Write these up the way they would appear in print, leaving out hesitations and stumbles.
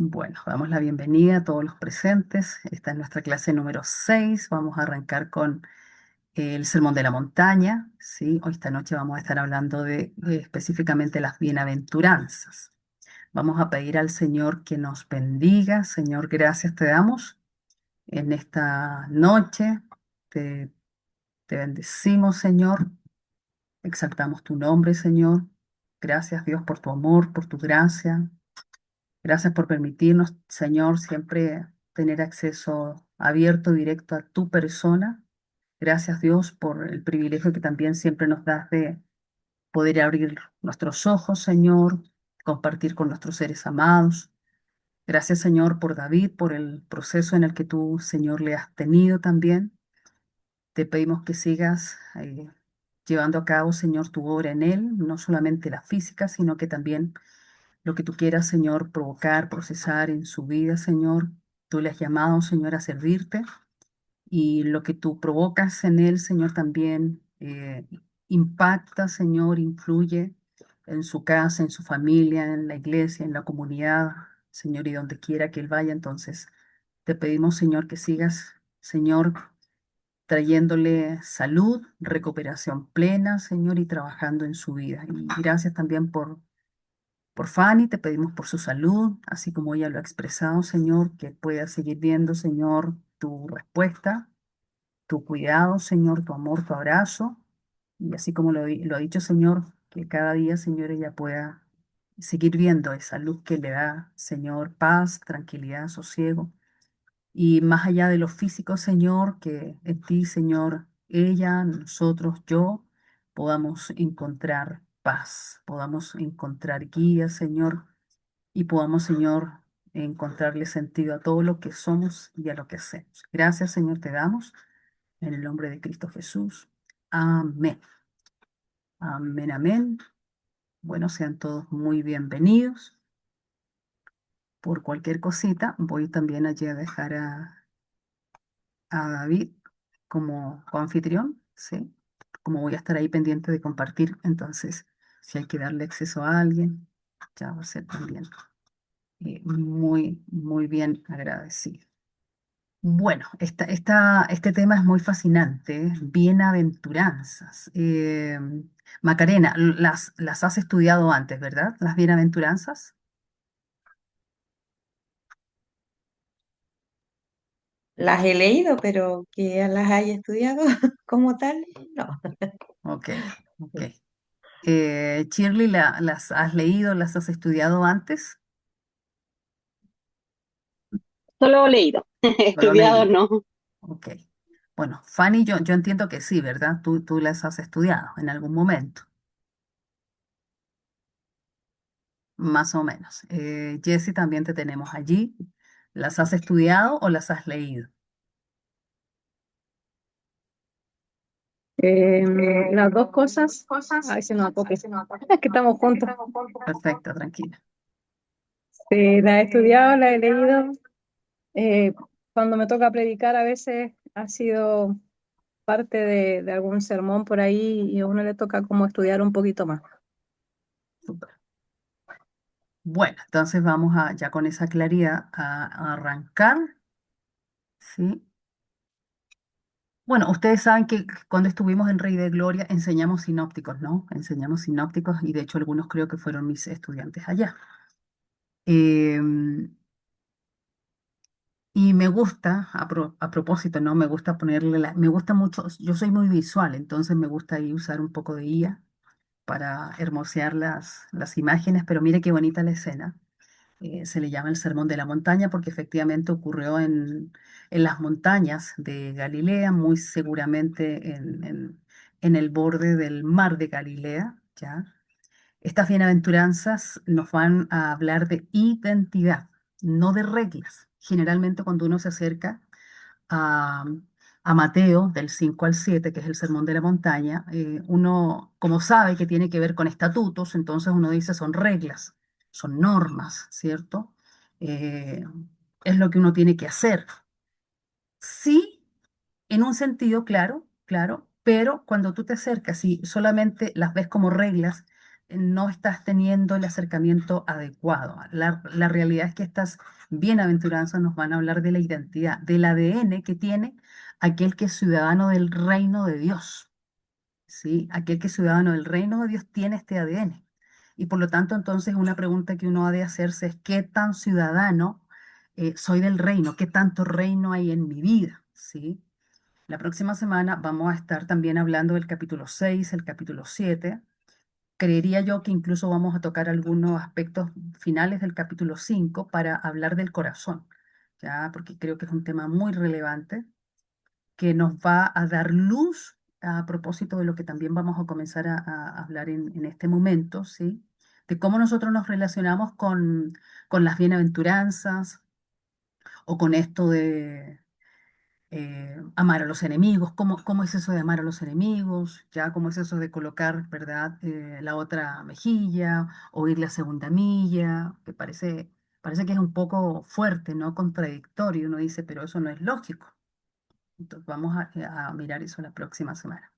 Bueno, damos la bienvenida a todos los presentes. Esta es nuestra clase número 6. Vamos a arrancar con el Sermón de la Montaña, ¿sí? Hoy esta noche vamos a estar hablando de específicamente las bienaventuranzas. Vamos a pedir al Señor que nos bendiga. Señor, gracias te damos en esta noche. Te, te bendecimos, Señor. Exaltamos tu nombre, Señor. Gracias, Dios, por tu amor, por tu gracia. Gracias por permitirnos, Señor, siempre tener acceso abierto, directo a tu persona. Gracias, Dios, por el privilegio que también siempre nos das de poder abrir nuestros ojos, Señor, compartir con nuestros seres amados. Gracias, Señor, por David, por el proceso en el que tú, Señor, le has tenido también. Te pedimos que sigas llevando a cabo, Señor, tu obra en él, no solamente la física, sino que también lo que tú quieras, Señor, provocar, procesar en su vida, Señor. Tú le has llamado, Señor, a servirte y lo que tú provocas en él, Señor, también impacta, Señor, influye en su casa, en su familia, en la iglesia, en la comunidad, Señor, y donde quiera que él vaya. Entonces, te pedimos, Señor, que sigas, Señor, trayéndole salud, recuperación plena, Señor, y trabajando en su vida. Y gracias también por Fanny, te pedimos por su salud, así como ella lo ha expresado, Señor, que pueda seguir viendo, Señor, tu respuesta, tu cuidado, Señor, tu amor, tu abrazo, y así como lo ha dicho, Señor, que cada día, Señor, ella pueda seguir viendo esa luz que le da, Señor, paz, tranquilidad, sosiego, y más allá de lo físico, Señor, que en ti, Señor, ella, nosotros, yo, podamos encontrar paz, podamos encontrar guía, Señor, y podamos, Señor, encontrarle sentido a todo lo que somos y a lo que hacemos. Gracias, Señor, te damos en el nombre de Cristo Jesús. Amén. Amén, amén. Bueno, sean todos muy bienvenidos. Por cualquier cosita, voy también allí a dejar a David como coanfitrión, ¿sí? Como voy a estar ahí pendiente de compartir, entonces, si hay que darle acceso a alguien, ya va a ser también muy, muy bien agradecido. Bueno, este tema es muy fascinante, ¿eh? Bienaventuranzas. Macarena, las has estudiado antes, ¿verdad? Las bienaventuranzas. Las he leído, pero que las haya estudiado como tal, no. Ok, ok. Shirley, ¿las has leído, las has estudiado antes? Solo he leído, Solo estudiado leído. no. Ok. Bueno, Fanny, yo entiendo que sí, ¿verdad? Tú las has estudiado en algún momento, más o menos. Jessie, también te tenemos allí. ¿Las has estudiado o las has leído? Las dos cosas, ay, se nos acopla, es que estamos juntos. Perfecto, tranquila. Sí, la he estudiado, la he leído. eh, Cuando me toca predicar, a veces ha sido parte de algún sermón por ahí y a uno le toca como estudiar un poquito más. Súper. Bueno, entonces vamos a, ya con esa claridad a arrancar, ¿sí? Bueno, ustedes saben que cuando estuvimos en Rey de Gloria enseñamos sinópticos, ¿no? Enseñamos sinópticos y de hecho algunos creo que fueron mis estudiantes allá. Em, y me gusta, a propósito, ¿no? Me gusta ponerle me gusta mucho, yo soy muy visual, entonces me gusta ahí usar un poco de IA para hermosear las imágenes, pero mire qué bonita la escena. Se le llama el Sermón de la Montaña porque efectivamente ocurrió en las montañas de Galilea, muy seguramente en el borde del mar de Galilea, ¿ya? Estas bienaventuranzas nos van a hablar de identidad, no de reglas. Generalmente cuando uno se acerca a, a Mateo del 5 al 7, que es el Sermón de la Montaña, uno, como sabe que tiene que ver con estatutos, entonces uno dice son reglas, son normas, ¿cierto? Eh, es lo que uno tiene que hacer. Sí, en un sentido, claro, claro, pero cuando tú te acercas y solamente las ves como reglas, no estás teniendo el acercamiento adecuado. La realidad es que estas bienaventuranzas nos van a hablar de la identidad, del ADN que tiene aquel que es ciudadano del reino de Dios. ¿Sí? Aquel que es ciudadano del reino de Dios tiene este ADN. Y por lo tanto, entonces, una pregunta que uno ha de hacerse es, ¿qué tan ciudadano soy del reino? ¿Qué tanto reino hay en mi vida? ¿Sí? La próxima semana vamos a estar también hablando del capítulo 6, el capítulo 7. Creería yo que incluso vamos a tocar algunos aspectos finales del capítulo 5 para hablar del corazón, ¿ya? Porque creo que es un tema muy relevante que nos va a dar luz a propósito de lo que también vamos a comenzar a hablar en este momento, ¿sí? De cómo nosotros nos relacionamos con las bienaventuranzas o con esto de amar a los enemigos, cómo es eso de amar a los enemigos, ya cómo es eso de colocar, ¿verdad? La otra mejilla o ir la segunda milla, que parece que es un poco fuerte, ¿no? Contradictorio, uno dice, pero eso no es lógico. Entonces vamos a mirar eso la próxima semana.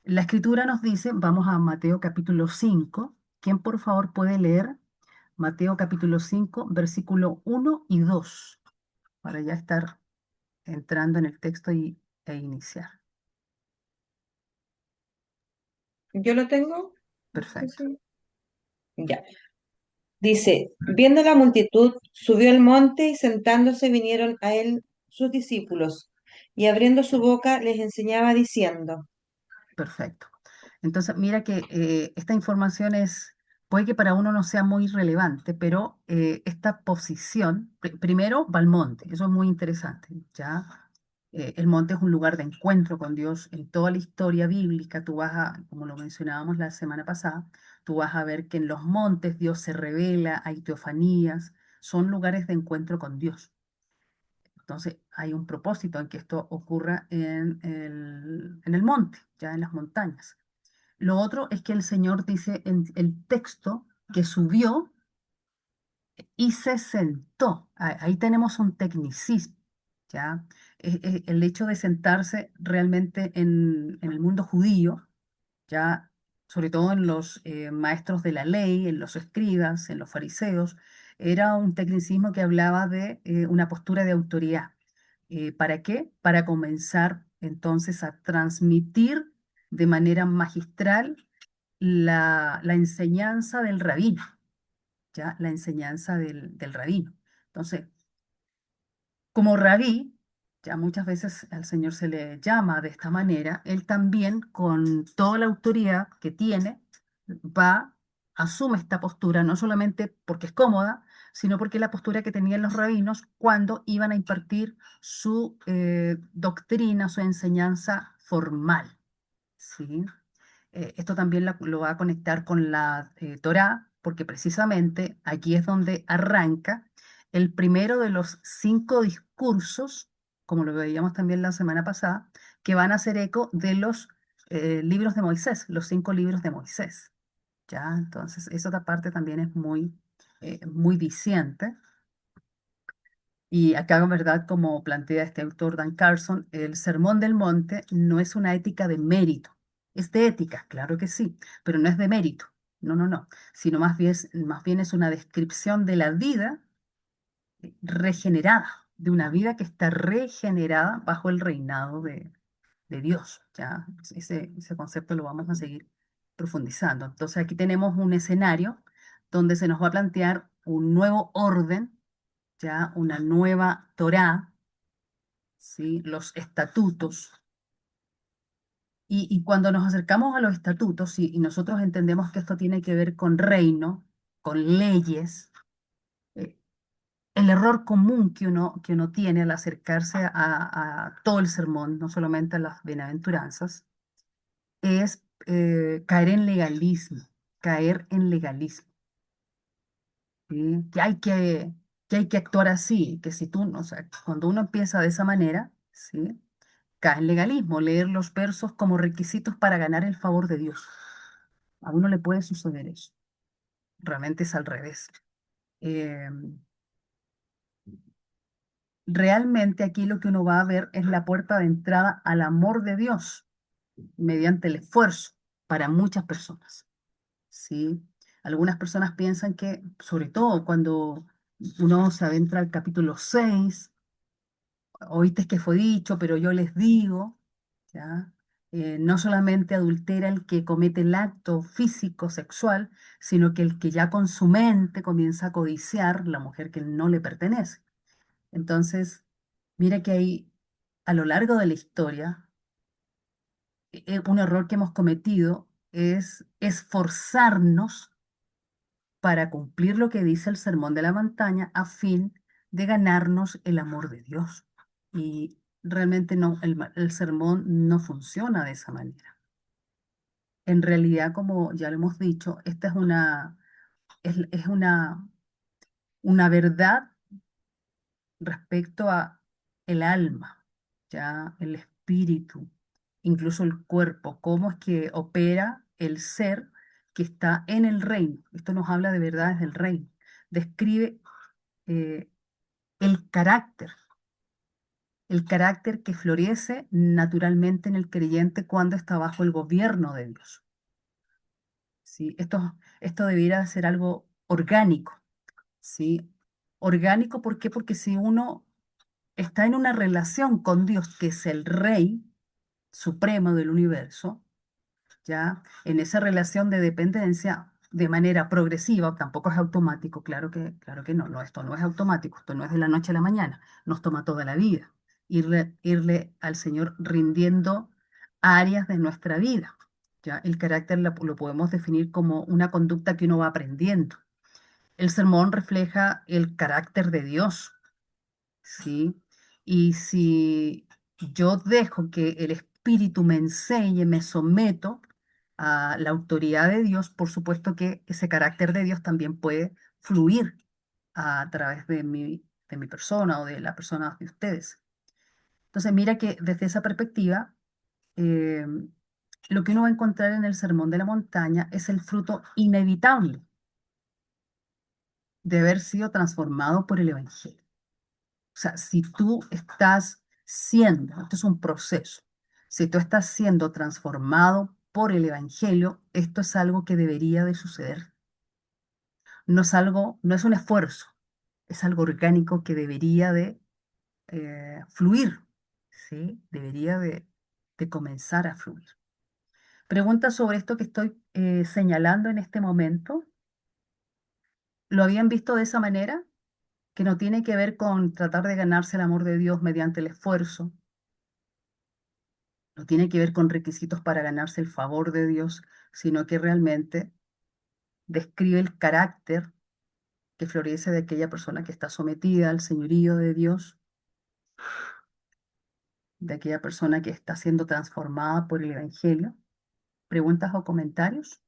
La escritura nos dice, vamos a Mateo capítulo 5. ¿Quién por favor puede leer Mateo capítulo 5, versículo 1 y 2, para ya estar entrando en el texto e iniciar? Yo lo tengo. Perfecto. Ya. Dice, viendo la multitud, subió al monte y sentándose vinieron a él sus discípulos, y abriendo su boca les enseñaba diciendo, Perfecto. Entonces, mira que esta información puede que para uno no sea muy relevante, pero esta posición, primero va al monte, eso es muy interesante, ¿ya? El monte es un lugar de encuentro con Dios en toda la historia bíblica. Tú vas como lo mencionábamos la semana pasada, tú vas a ver que en los montes Dios se revela, hay teofanías, son lugares de encuentro con Dios. Entonces, hay un propósito en que esto ocurra en el monte, ya en las montañas. Lo otro es que el Señor dice en el texto que subió y se sentó. Ahí tenemos un tecnicismo, ¿ya? El hecho de sentarse realmente en el mundo judío, ya, sobre todo en los maestros de la ley, en los escribas, en los fariseos, era un tecnicismo que hablaba de una postura de autoridad. ¿Para qué? Para comenzar entonces a transmitir de manera magistral la enseñanza del rabino, ¿ya? La enseñanza del rabino. Entonces, como rabí, ya muchas veces al Señor se le llama de esta manera, él también con toda la autoridad que tiene, asume esta postura, no solamente porque es cómoda, sino porque es la postura que tenían los rabinos cuando iban a impartir su doctrina, su enseñanza formal, ¿sí? Esto también lo va a conectar con la Torá, porque precisamente aquí es donde arranca el primero de los 5 discursos, como lo veíamos también la semana pasada, que van a hacer eco de los libros de Moisés, los 5 libros de Moisés. ¿Ya? Entonces, esa otra parte también es muy diciente. Y acá, en verdad, como plantea este autor Dan Carson, el Sermón del Monte no es una ética de mérito. Es de ética, claro que sí, pero no es de mérito. No, no, no. Sino más bien es una descripción de la vida regenerada, de una vida que está regenerada bajo el reinado de Dios. ¿Ya? Ese concepto lo vamos a seguir profundizando. Entonces, aquí tenemos un escenario donde se nos va a plantear un nuevo orden, ya una nueva Torá, ¿sí? Los estatutos. Y cuando nos acercamos a los estatutos, y nosotros entendemos que esto tiene que ver con reino, con leyes, eh, el error común que uno tiene al acercarse a todo el sermón, no solamente a las bienaventuranzas, es caer en legalismo, ¿sí? Que hay que actuar así, que si tú, o sea, cuando uno empieza de esa manera, ¿sí? Cae en legalismo, leer los versos como requisitos para ganar el favor de Dios. A uno le puede suceder eso. Realmente es al revés. Eh, Realmente aquí lo que uno va a ver es la puerta de entrada al amor de Dios mediante el esfuerzo para muchas personas. ¿sí? Algunas personas piensan que, sobre todo cuando uno se adentra al capítulo 6, oíste que fue dicho, pero yo les digo, ¿ya? No solamente adultera el que comete el acto físico sexual, sino que el que ya con su mente comienza a codiciar la mujer que no le pertenece. Entonces, mira que hay, a lo largo de la historia, un error que hemos cometido es esforzarnos para cumplir lo que dice el Sermón de la Montaña a fin de ganarnos el amor de Dios. Y realmente no, el sermón no funciona de esa manera. En realidad, como ya lo hemos dicho, esta es una verdad respecto a el alma, ya el espíritu, incluso el cuerpo, cómo es que opera el ser que está en el reino. Esto nos habla de verdades del reino. Describe eh, el el carácter que florece naturalmente en el creyente cuando está bajo el gobierno de Dios. ¿Sí? Esto debiera ser algo orgánico, ¿sí? Orgánico, ¿por qué? Porque si uno está en una relación con Dios, que es el Rey supremo del universo, ¿ya? En esa relación de dependencia de manera progresiva, tampoco es automático, claro que no, no, esto no es automático, esto no es de la noche a la mañana, nos toma toda la vida, irle al Señor rindiendo áreas de nuestra vida, ¿ya? El carácter lo podemos definir como una conducta que uno va aprendiendo. El sermón refleja el carácter de Dios, ¿sí? Y si yo dejo que el Espíritu me enseñe, me someto a la autoridad de Dios, por supuesto que ese carácter de Dios también puede fluir a través de mi persona o de la persona de ustedes. Entonces, mira que desde esa perspectiva, eh, lo que uno va a encontrar en el Sermón de la Montaña es el fruto inevitable de haber sido transformado por el Evangelio. O sea, si tú estás siendo, esto es un proceso, si tú estás siendo transformado por el Evangelio, esto es algo que debería de suceder. No es algo, no es un esfuerzo, es algo orgánico que debería de fluir, ¿sí? Debería de comenzar a fluir. Pregunta sobre esto que estoy señalando en este momento. ¿Lo habían visto de esa manera? Que no tiene que ver con tratar de ganarse el amor de Dios mediante el esfuerzo, no tiene que ver con requisitos para ganarse el favor de Dios, sino que realmente describe el carácter que florece de aquella persona que está sometida al señorío de Dios, de aquella persona que está siendo transformada por el Evangelio. ¿Preguntas o comentarios?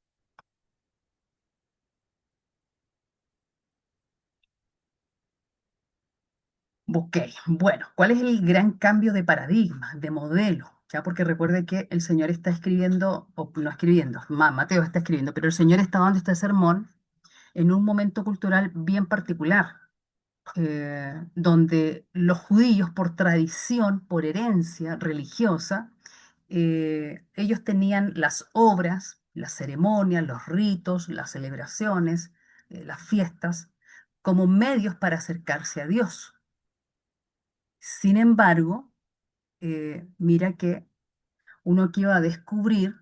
Ok, bueno, ¿cuál es el gran cambio de paradigma, de modelo? Ya porque recuerde que el Señor está escribiendo, o no escribiendo, Mateo está escribiendo, pero el Señor está dando este sermón en un momento cultural bien particular, donde los judíos, por tradición, por herencia religiosa, ellos tenían las obras, las ceremonias, los ritos, las celebraciones, las fiestas, como medios para acercarse a Dios. Sin embargo, mira que uno aquí va a descubrir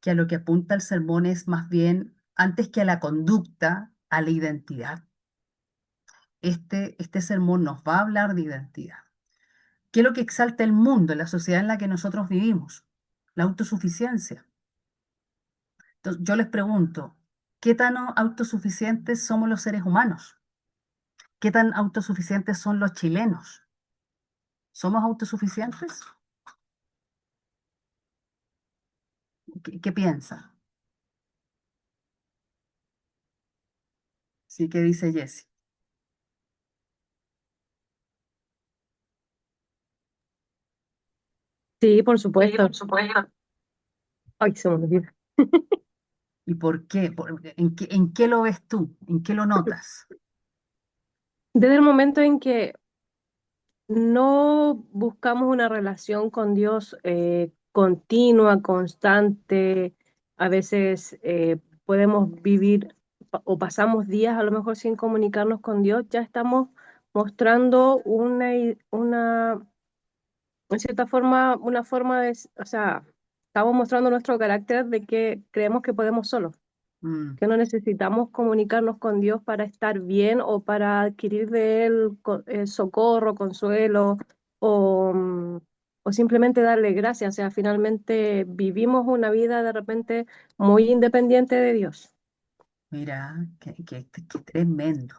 que a lo que apunta el sermón es más bien, antes que a la conducta, a la identidad. Este sermón nos va a hablar de identidad. ¿Qué es lo que exalta el mundo, la sociedad en la que nosotros vivimos? La autosuficiencia. Entonces, yo les pregunto, ¿qué tan autosuficientes somos los seres humanos? ¿Qué tan autosuficientes son los chilenos? ¿Somos autosuficientes? ¿Qué piensa? Sí, ¿qué dice Jesse? Sí, por supuesto. Ay, se me olvidó. ¿Y por qué? En qué lo ves tú? ¿En qué lo notas? Desde el momento en que no buscamos una relación con Dios continua, constante, a veces podemos vivir o pasamos días a lo mejor sin comunicarnos con Dios, ya estamos mostrando en cierta forma, una forma de, o sea, estamos mostrando nuestro carácter de que creemos que podemos solos, Mm, que no necesitamos comunicarnos con Dios para estar bien o para adquirir de Él socorro, consuelo o simplemente darle gracias. O sea, finalmente vivimos una vida de repente muy independiente de Dios. mira, qué tremendo.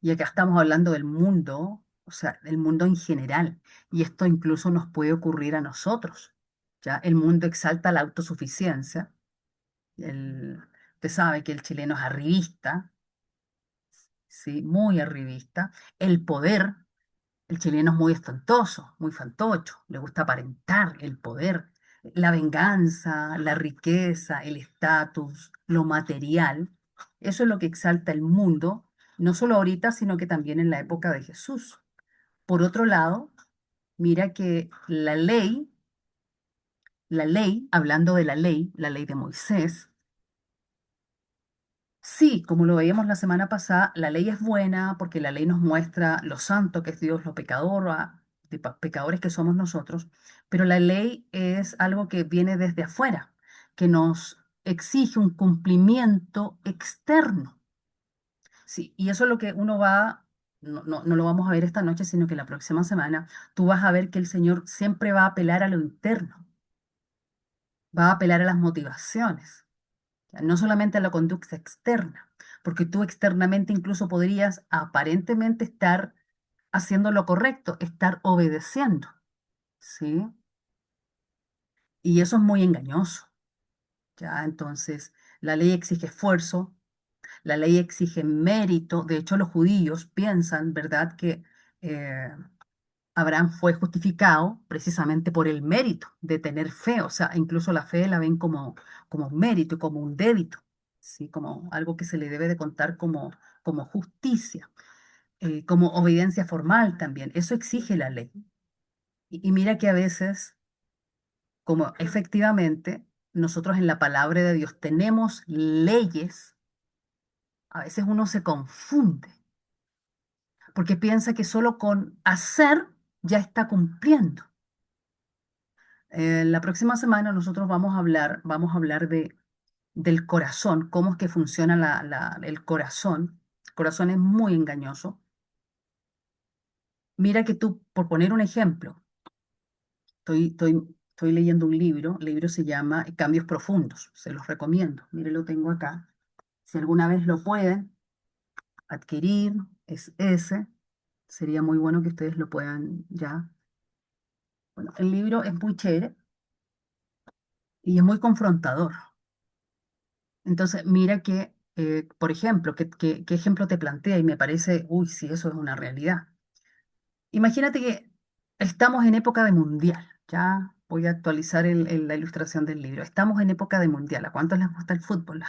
Y acá estamos hablando del mundo, o sea, del mundo en general. Y esto incluso nos puede ocurrir a nosotros. ¿Ya? El mundo exalta la autosuficiencia. Usted sabe que el chileno es arribista, ¿sí? Muy arribista. El poder, el chileno es muy ostentoso, muy fantocho. Le gusta aparentar el poder, la venganza, la riqueza, el estatus, lo material. Eso es lo que exalta el mundo, no solo ahorita, sino que también en la época de Jesús. Por otro lado, mira que hablando de la ley de Moisés, sí, como lo veíamos la semana pasada, la ley es buena porque la ley nos muestra lo santo que es Dios, lo pecador, pecadores que somos nosotros, pero la ley es algo que viene desde afuera, que nos exige un cumplimiento externo. Sí, y eso es lo que uno va, no lo vamos a ver esta noche, sino que la próxima semana tú vas a ver que el Señor siempre va a apelar a lo interno, va a apelar a las motivaciones, ya, no solamente a la conducta externa, porque tú externamente incluso podrías aparentemente estar haciendo lo correcto, estar obedeciendo, ¿sí? Y eso es muy engañoso, ¿ya? Entonces, la ley exige esfuerzo, la ley exige mérito. De hecho, los judíos piensan, ¿verdad?, que eh, Abraham fue justificado precisamente por el mérito de tener fe. O sea, incluso la fe la ven como un mérito, como un débito, ¿sí? Como algo que se le debe de contar como justicia, como obediencia formal también. Eso exige la ley. Y mira que a veces, como efectivamente nosotros en la palabra de Dios tenemos leyes, a veces uno se confunde porque piensa que solo con hacer ya está cumpliendo. La próxima semana nosotros vamos a hablar del corazón, cómo es que funciona el corazón. El corazón es muy engañoso. Mira que tú, por poner un ejemplo, estoy leyendo un libro, el libro se llama Cambios Profundos, se los recomiendo. Mire, lo tengo acá. Si alguna vez lo pueden adquirir, es ese. Sería muy bueno que ustedes lo puedan ya. Bueno, el libro es muy chévere y es muy confrontador. Entonces, mira que, por ejemplo, ¿qué ejemplo te plantea? Y me parece, uy, sí, eso es una realidad. Imagínate que estamos en época de mundial. Ya voy a actualizar la ilustración del libro. Estamos en época de mundial. ¿A cuántos les gusta el fútbol?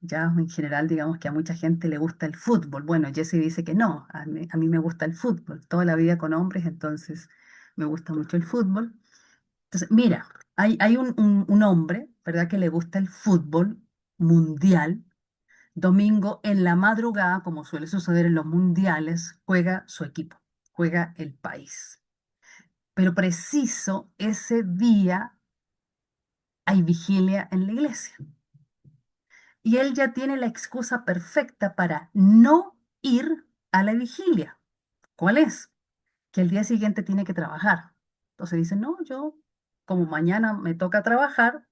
Ya en general, digamos que a mucha gente le gusta el fútbol. Bueno, Jesse dice que no. A mí me gusta el fútbol. Toda la vida con hombres, entonces me gusta mucho el fútbol. Entonces, mira, hay un hombre, ¿verdad?, que le gusta el fútbol mundial. Domingo en la madrugada, como suele suceder en los mundiales, juega su equipo, juega el país. Pero preciso ese día hay vigilia en la iglesia. Y él ya tiene la excusa perfecta para no ir a la vigilia. ¿Cuál es? Que el día siguiente tiene que trabajar. Entonces dice, no, yo como mañana me toca trabajar,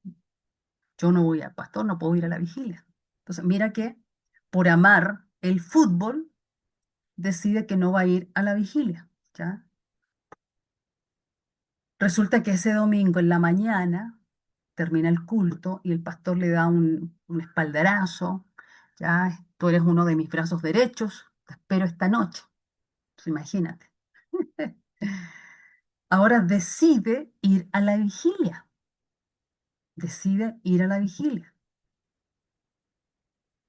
yo no voy al pastor, no puedo ir a la vigilia. Entonces, mira que por amar el fútbol, decide que no va a ir a la vigilia, ¿ya? Resulta que ese domingo en la mañana termina el culto y el pastor le da un espaldarazo, ¿ya? Tú eres uno de mis brazos derechos, te espero esta noche. Pues imagínate. Ahora decide ir a la vigilia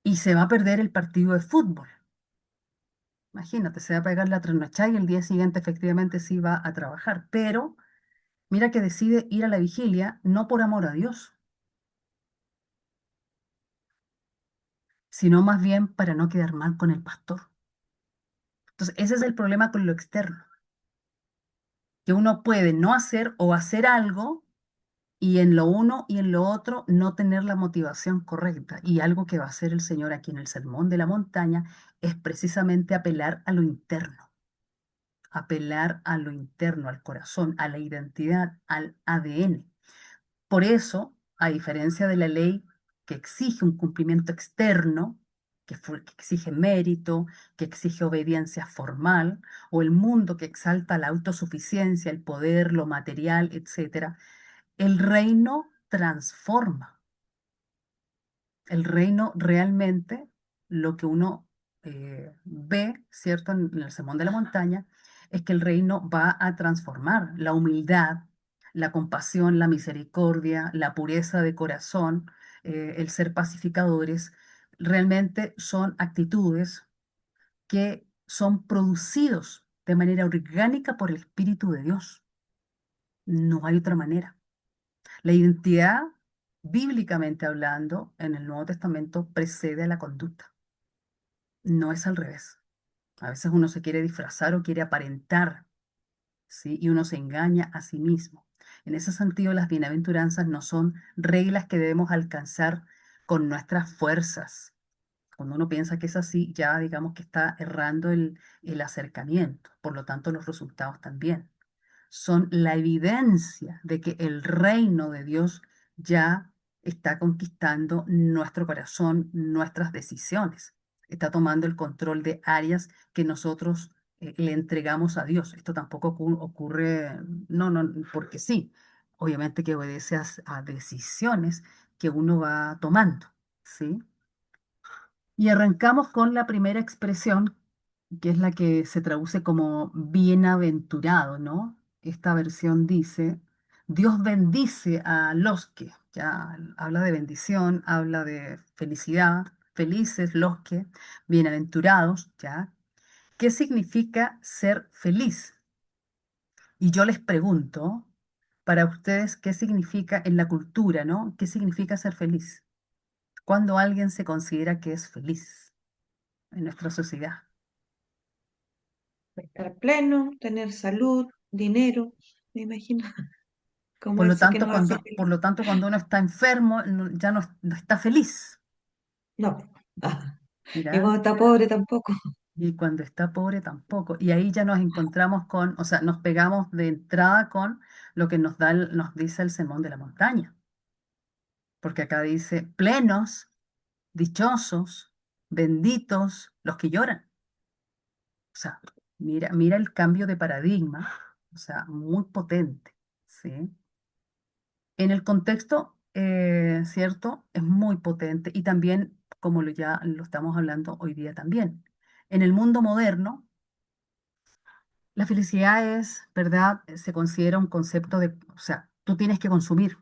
y se va a perder el partido de fútbol. Imagínate, se va a pegar la trasnochada y el día siguiente efectivamente sí va a trabajar, pero mira que decide ir a la vigilia no por amor a Dios, sino más bien para no quedar mal con el pastor. Entonces, ese es el problema con lo externo, que uno puede no hacer o hacer algo y en lo uno y en lo otro no tener la motivación correcta. Y algo que va a hacer el Señor aquí en el Sermón de la Montaña es precisamente apelar a lo interno, al corazón, a la identidad, al ADN. Por eso, a diferencia de la ley que exige un cumplimiento externo, que exige mérito, que exige obediencia formal, o el mundo que exalta la autosuficiencia, el poder, lo material, etcétera, el reino transforma. El reino realmente, lo que uno ve, ¿cierto? En el Sermón de la Montaña, es que el reino va a transformar la humildad, la compasión, la misericordia, la pureza de corazón, el ser pacificadores, realmente son actitudes que son producidos de manera orgánica por el Espíritu de Dios. No hay otra manera. La identidad, bíblicamente hablando, en el Nuevo Testamento precede a la conducta. No es al revés. A veces uno se quiere disfrazar o quiere aparentar, ¿sí? Y uno se engaña a sí mismo. En ese sentido, las bienaventuranzas no son reglas que debemos alcanzar con nuestras fuerzas. Cuando uno piensa que es así, ya digamos que está errando el acercamiento. Por lo tanto, los resultados también son la evidencia de que el reino de Dios ya está conquistando nuestro corazón, nuestras decisiones. Está tomando el control de áreas que nosotros le entregamos a Dios. Esto tampoco ocurre, no, porque sí. Obviamente que obedece a decisiones que uno va tomando, ¿sí? Y arrancamos con la primera expresión, que es la que se traduce como bienaventurado, ¿no? Esta versión dice, Dios bendice a los que, ya habla de bendición, habla de felicidad, felices los que, bienaventurados, ¿ya? ¿Qué significa ser feliz? Y yo les pregunto, para ustedes, ¿qué significa en la cultura, ¿no? ¿Qué significa ser feliz? ¿Cuándo alguien se considera que es feliz en nuestra sociedad? Estar pleno, tener salud, dinero, me imagino, como Por lo eso que tanto, nos hace por feliz. lo tanto, cuando uno está enfermo, ya no está feliz. No. Ah. Y Mira, cuando está pobre tampoco. y cuando está pobre tampoco. Y ahí ya nos encontramos con, o sea, nos pegamos de entrada con lo que nos dice el Sermón de la Montaña. Porque acá dice, plenos, dichosos, benditos los que lloran. O sea, mira el cambio de paradigma, o sea, muy potente, ¿sí? En el contexto, ¿cierto? Es muy potente y también, como ya lo estamos hablando hoy día también, en el mundo moderno, la felicidad es, ¿verdad? Se considera un concepto de, o sea, tú tienes que consumir,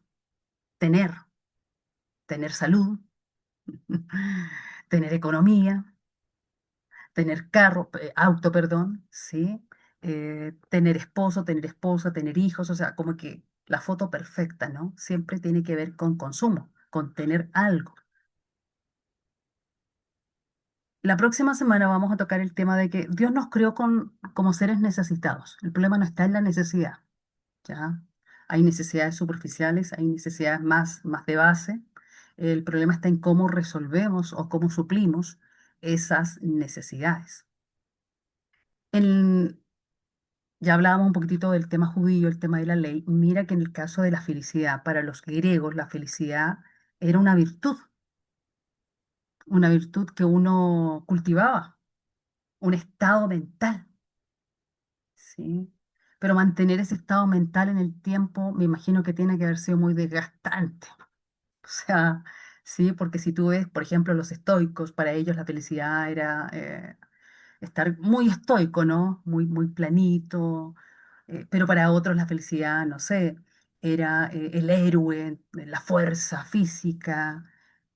tener, tener salud, tener economía, tener carro, auto, perdón, ¿sí? Tener esposo, tener esposa, tener hijos, o sea, como que la foto perfecta, ¿no? Siempre tiene que ver con consumo, con tener algo. La próxima semana vamos a tocar el tema de que Dios nos creó como seres necesitados. El problema no está en la necesidad, ¿ya? Hay necesidades superficiales, hay necesidades más de base. El problema está en cómo resolvemos o cómo suplimos esas necesidades. En- ya hablábamos un poquitito del tema judío, el tema de la ley. Mira que en el caso de la felicidad, para los griegos la felicidad era una virtud que uno cultivaba, un estado mental. Sí, pero mantener ese estado mental en el tiempo, me imagino que tiene que haber sido muy desgastante. O sea, sí, porque si tú ves, por ejemplo, los estoicos, para ellos la felicidad era estar muy estoico, ¿no? Muy planito, pero para otros la felicidad, no sé, era el héroe, la fuerza física.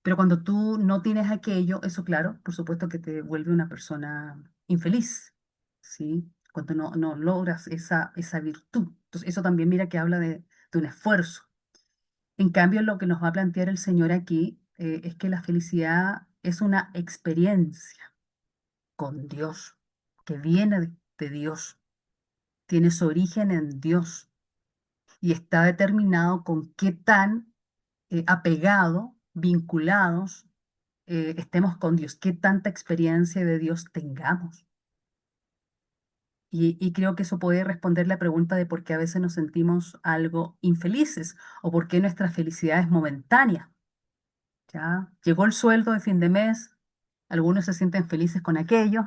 Pero cuando tú no tienes aquello, eso claro, por supuesto que te vuelve una persona infeliz, ¿sí? Cuando no logras esa virtud. Entonces, eso también mira que habla de un esfuerzo. En cambio, lo que nos va a plantear el Señor aquí es que la felicidad es una experiencia con Dios, que viene de Dios, tiene su origen en Dios y está determinado con qué tan apegado, vinculados estemos con Dios, qué tanta experiencia de Dios tengamos. Y creo que eso puede responder la pregunta de por qué a veces nos sentimos algo infelices o por qué nuestra felicidad es momentánea. ¿Ya? Llegó el sueldo de fin de mes, algunos se sienten felices con aquello.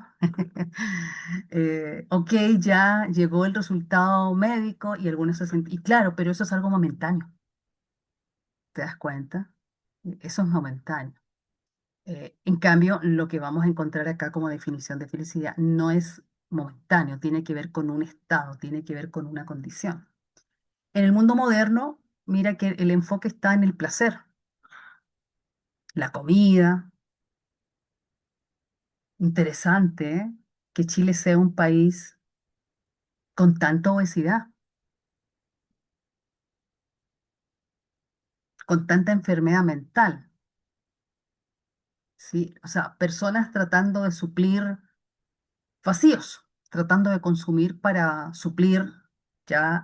Ok, ya llegó el resultado médico y algunos se sienten... Y claro, pero eso es algo momentáneo, ¿te das cuenta? Eso es momentáneo. En cambio, lo que vamos a encontrar acá como definición de felicidad no es momentáneo, tiene que ver con un estado, tiene que ver con una condición. En el mundo moderno, mira que el enfoque está en el placer, la comida. Interesante, ¿eh? Que Chile sea un país con tanta obesidad, con tanta enfermedad mental, ¿sí? O sea, personas tratando de suplir vacíos, tratando de consumir para suplir ya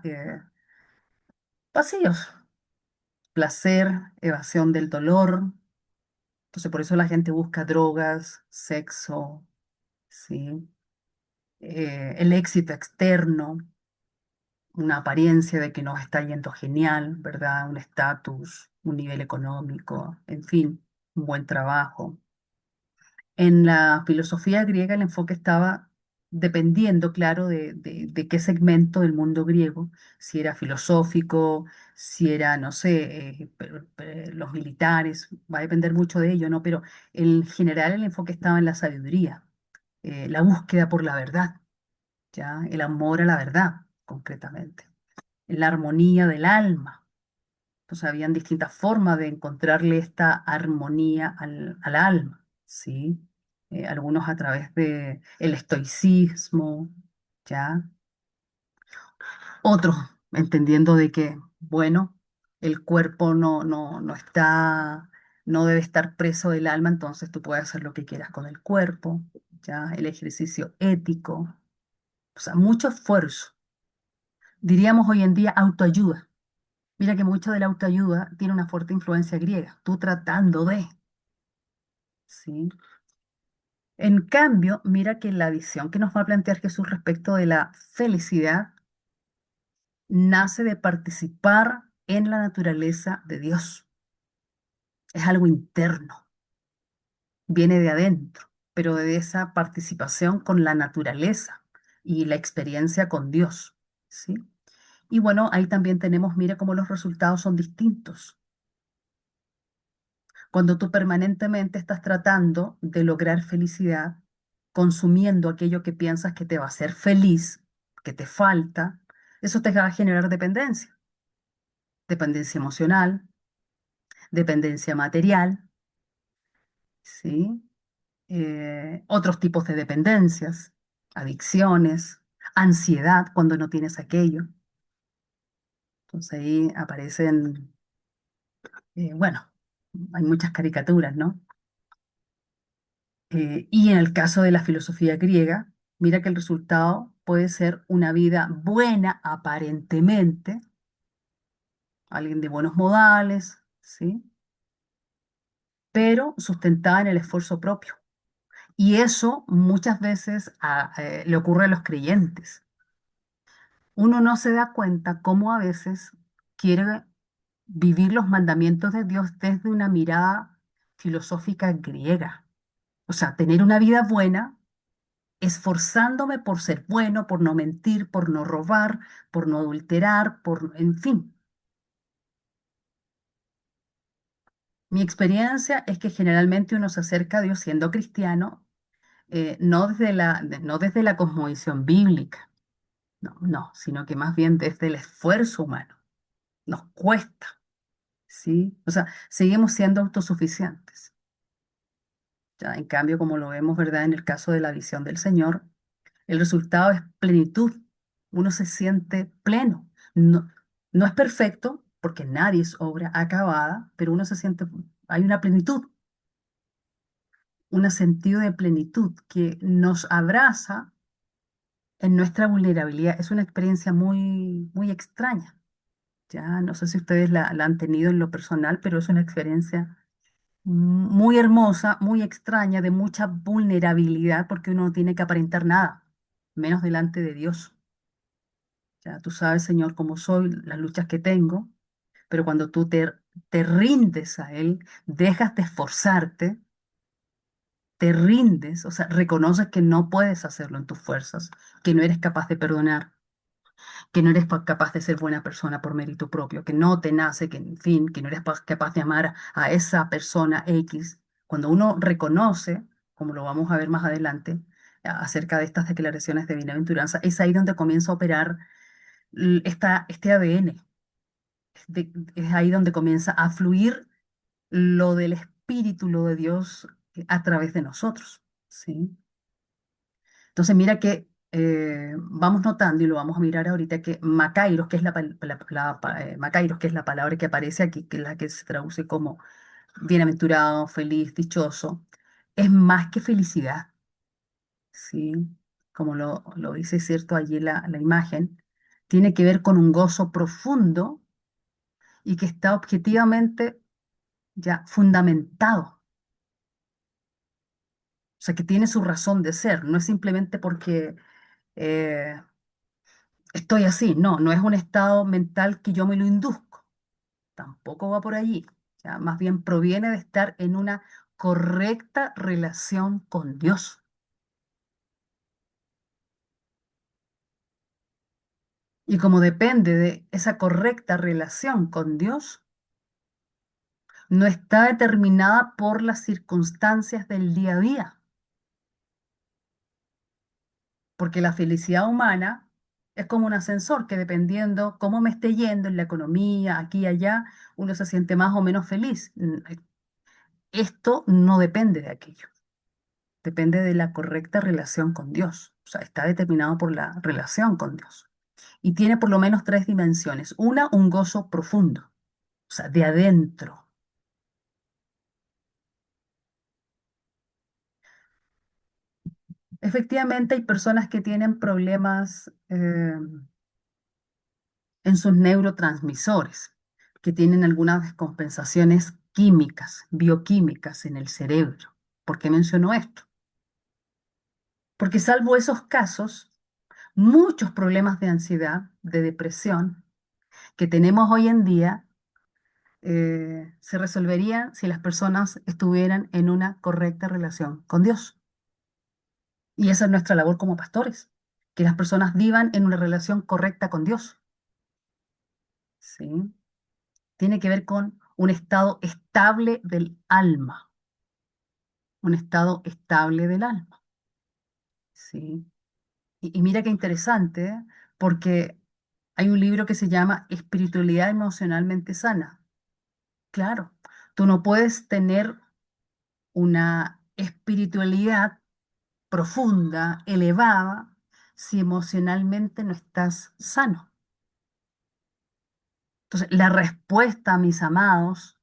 vacíos, placer, evasión del dolor. Entonces, por eso la gente busca drogas, sexo, ¿sí? El éxito externo, una apariencia de que nos está yendo genial, ¿verdad? Un estatus, un nivel económico, en fin, un buen trabajo. En la filosofía griega el enfoque estaba dependiendo, claro, de qué segmento del mundo griego, si era filosófico, si era, no sé, los militares, va a depender mucho de ello, ¿no? Pero en general el enfoque estaba en la sabiduría, la búsqueda por la verdad, ¿ya? El amor a la verdad, concretamente, en la armonía del alma. Entonces habían distintas formas de encontrarle esta armonía al alma, ¿sí? Algunos a través de el estoicismo, ¿ya? Otros entendiendo de que, bueno, el cuerpo no está, no debe estar preso del alma, entonces tú puedes hacer lo que quieras con el cuerpo, ¿ya? El ejercicio ético, o sea, mucho esfuerzo. Diríamos hoy en día autoayuda. Mira que mucho de la autoayuda tiene una fuerte influencia griega, tú tratando de, ¿sí? En cambio, mira que la visión que nos va a plantear Jesús respecto de la felicidad nace de participar en la naturaleza de Dios. Es algo interno, viene de adentro, pero de esa participación con la naturaleza y la experiencia con Dios, ¿sí? Y bueno, ahí también tenemos, mira cómo los resultados son distintos. Cuando tú permanentemente estás tratando de lograr felicidad, consumiendo aquello que piensas que te va a hacer feliz, que te falta, eso te va a generar dependencia. Dependencia emocional, dependencia material, ¿sí? Otros tipos de dependencias, adicciones, ansiedad cuando no tienes aquello. Entonces ahí aparecen, bueno, hay muchas caricaturas, ¿no? Y en el caso de la filosofía griega, mira que el resultado puede ser una vida buena aparentemente, alguien de buenos modales, ¿sí? Pero sustentada en el esfuerzo propio. Y eso muchas veces le ocurre a los creyentes. Uno no se da cuenta cómo a veces quiere vivir los mandamientos de Dios desde una mirada filosófica griega. O sea, tener una vida buena esforzándome por ser bueno, por no mentir, por no robar, por no adulterar, en fin. Mi experiencia es que generalmente uno se acerca a Dios siendo cristiano, no desde la cosmovisión bíblica, no, sino que más bien desde el esfuerzo humano. Nos cuesta, ¿sí? O sea, seguimos siendo autosuficientes. Ya, en cambio, como lo vemos, ¿verdad? En el caso de la visión del Señor, el resultado es plenitud. Uno se siente pleno. No, no es perfecto, porque nadie es obra acabada, pero uno se siente, hay una plenitud. un sentido de plenitud que nos abraza en nuestra vulnerabilidad. Es una experiencia muy, muy extraña. Ya no sé si ustedes la han tenido en lo personal, pero es una experiencia muy hermosa, muy extraña, de mucha vulnerabilidad, porque uno no tiene que aparentar nada, menos delante de Dios. Ya tú sabes, Señor, cómo soy, las luchas que tengo, pero cuando tú te rindes a Él, dejas de esforzarte, te rindes, o sea, reconoces que no puedes hacerlo en tus fuerzas, que no eres capaz de perdonar, que no eres capaz de ser buena persona por mérito propio, que no te nace, que en fin, que no eres capaz de amar a esa persona X. Cuando uno reconoce, como lo vamos a ver más adelante, acerca de estas declaraciones de bienaventuranza, es ahí donde comienza a operar este ADN, es ahí donde comienza a fluir lo del Espíritu, lo de Dios a través de nosotros, ¿sí? Entonces, mira que vamos notando y lo vamos a mirar ahorita que Makairos, que es Makairos, que es la palabra que aparece aquí, que es la que se traduce como bienaventurado, feliz, dichoso, es más que felicidad, ¿sí? Como lo dice, cierto, allí la imagen, tiene que ver con un gozo profundo y que está objetivamente ya fundamentado, o sea, que tiene su razón de ser, no es simplemente porque eh, estoy así, no, no es un estado mental que yo me lo induzco, tampoco va por allí, ya, más bien proviene de estar en una correcta relación con Dios. Y como depende de esa correcta relación con Dios, no está determinada por las circunstancias del día a día, porque la felicidad humana es como un ascensor que dependiendo cómo me esté yendo en la economía, aquí y allá, uno se siente más o menos feliz. Esto no depende de aquello, depende de la correcta relación con Dios. O sea, está determinado por la relación con Dios. Y tiene por lo menos tres dimensiones. Una, un gozo profundo, o sea, de adentro. Efectivamente, hay personas que tienen problemas en sus neurotransmisores, que tienen algunas descompensaciones químicas, bioquímicas en el cerebro. ¿Por qué menciono esto? Porque salvo esos casos, muchos problemas de ansiedad, de depresión que tenemos hoy en día, se resolverían si las personas estuvieran en una correcta relación con Dios. Y esa es nuestra labor como pastores, que las personas vivan en una relación correcta con Dios. ¿Sí? Tiene que ver con un estado estable del alma, un estado estable del alma. ¿Sí? Y mira qué interesante, ¿eh? Porque hay un libro que se llama Espiritualidad emocionalmente sana. Claro, tú no puedes tener una espiritualidad profunda, elevada, si emocionalmente no estás sano. Entonces, la respuesta, mis amados,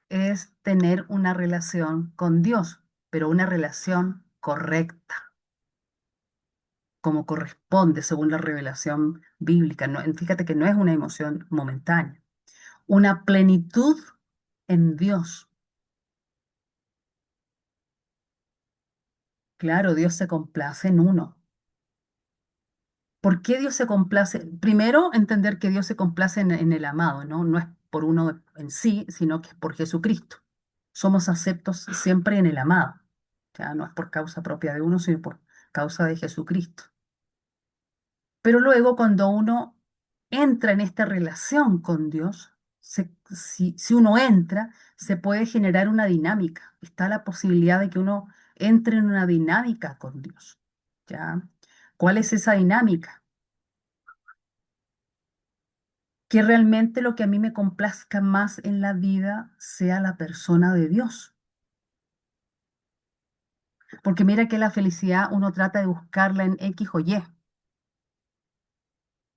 es tener una relación con Dios, pero una relación correcta, como corresponde según la revelación bíblica. No, fíjate que no es una emoción momentánea, una plenitud en Dios. Claro, Dios se complace en uno. ¿Por qué Dios se complace? Primero, entender que Dios se complace en el amado, ¿no? No es por uno en sí, sino que es por Jesucristo. Somos aceptos siempre en el amado. O sea, no es por causa propia de uno, sino por causa de Jesucristo. Pero luego, cuando uno entra en esta relación con Dios, si uno entra, se puede generar una dinámica. Está la posibilidad de que uno entre en una dinámica con Dios. ¿Ya? ¿Cuál es esa dinámica? Que realmente lo que a mí me complazca más en la vida sea la persona de Dios. Porque mira que la felicidad uno trata de buscarla en X o Y,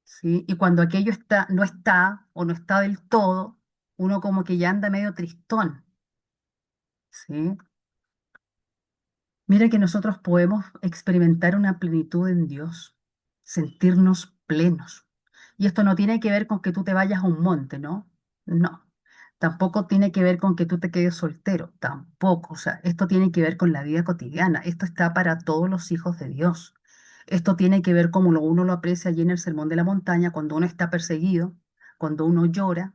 ¿sí? Y cuando aquello no está o no está del todo, uno como que ya anda medio tristón, ¿sí? Mira que nosotros podemos experimentar una plenitud en Dios, sentirnos plenos. Y esto no tiene que ver con que tú te vayas a un monte, ¿no? No. Tampoco tiene que ver con que tú te quedes soltero, tampoco. O sea, esto tiene que ver con la vida cotidiana. Esto está para todos los hijos de Dios. Esto tiene que ver como uno lo aprecia allí en el Sermón de la Montaña, cuando uno está perseguido, cuando uno llora,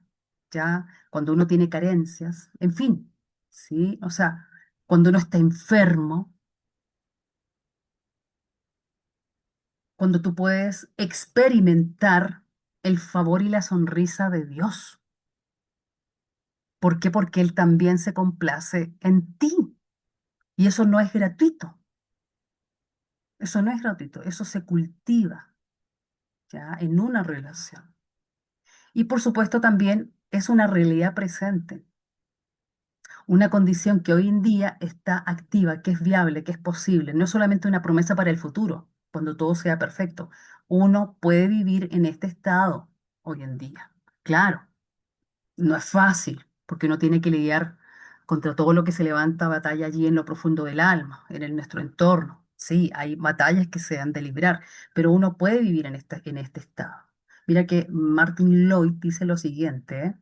ya, cuando uno tiene carencias, en fin, ¿sí? O sea, cuando uno está enfermo, cuando tú puedes experimentar el favor y la sonrisa de Dios. ¿Por qué? Porque Él también se complace en ti. Y eso no es gratuito. Eso no es gratuito. Eso se cultiva ya en una relación. Y por supuesto también es una realidad presente. Una condición que hoy en día está activa, que es viable, que es posible. No es solamente una promesa para el futuro, cuando todo sea perfecto. Uno puede vivir en este estado hoy en día. Claro, no es fácil, porque uno tiene que lidiar contra todo lo que se levanta batalla allí en lo profundo del alma, nuestro entorno. Sí, hay batallas que se han de librar, pero uno puede vivir en este estado. Mira que Martin Lloyd dice lo siguiente,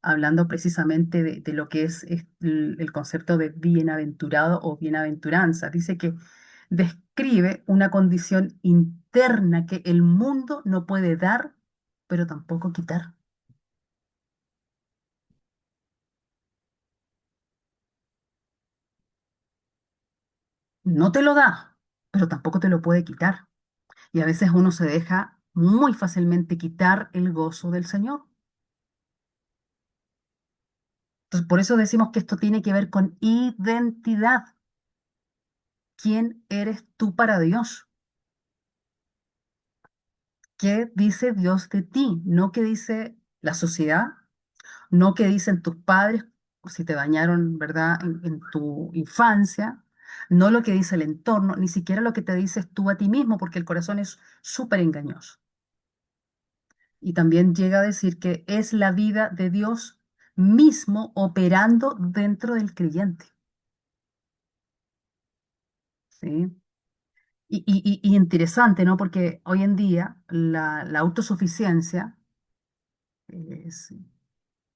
hablando precisamente de lo que es el concepto de bienaventurado o bienaventuranza. Dice que describe una condición interna que el mundo no puede dar, pero tampoco quitar. No te lo da, pero tampoco te lo puede quitar. Y a veces uno se deja muy fácilmente quitar el gozo del Señor. Entonces, por eso decimos que esto tiene que ver con identidad. ¿Quién eres tú para Dios? ¿Qué dice Dios de ti? No qué dice la sociedad, no qué dicen tus padres, si te dañaron, ¿verdad?, en tu infancia, no lo que dice el entorno, ni siquiera lo que te dices tú a ti mismo, porque el corazón es súper engañoso. Y también llega a decir que es la vida de Dios mismo operando dentro del creyente. ¿Sí? Y interesante, ¿no? Porque hoy en día la autosuficiencia es,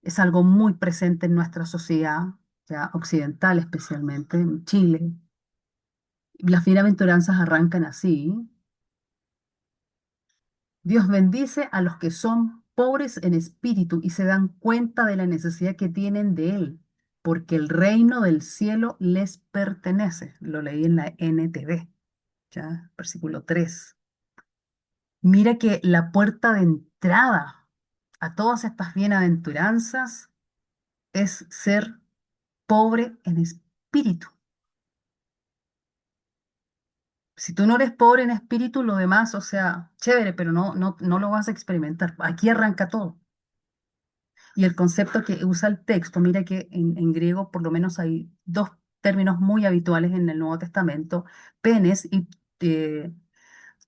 es algo muy presente en nuestra sociedad, ya occidental especialmente, en Chile. Las bienaventuranzas arrancan así. Dios bendice a los que son pobres en espíritu y se dan cuenta de la necesidad que tienen de Él, porque el reino del cielo les pertenece. Lo leí en la NTV, ya, versículo 3. Mira que la puerta de entrada a todas estas bienaventuranzas es ser pobre en espíritu. Si tú no eres pobre en espíritu, lo demás, o sea, chévere, pero no lo vas a experimentar. Aquí arranca todo. Y el concepto que usa el texto, mira que en griego por lo menos hay dos términos muy habituales en el Nuevo Testamento, penes y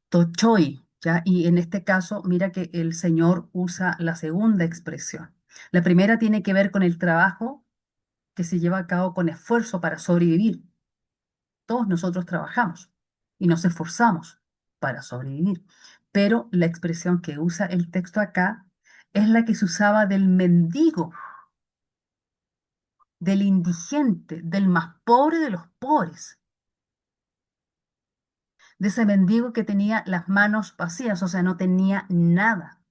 tochoi, ¿ya? Y en este caso, mira que el Señor usa la segunda expresión. La primera tiene que ver con el trabajo que se lleva a cabo con esfuerzo para sobrevivir. Todos nosotros trabajamos y nos esforzamos para sobrevivir. Pero la expresión que usa el texto acá es la que se usaba del mendigo, del indigente, del más pobre de los pobres, de ese mendigo que tenía las manos vacías, o sea, no tenía nada.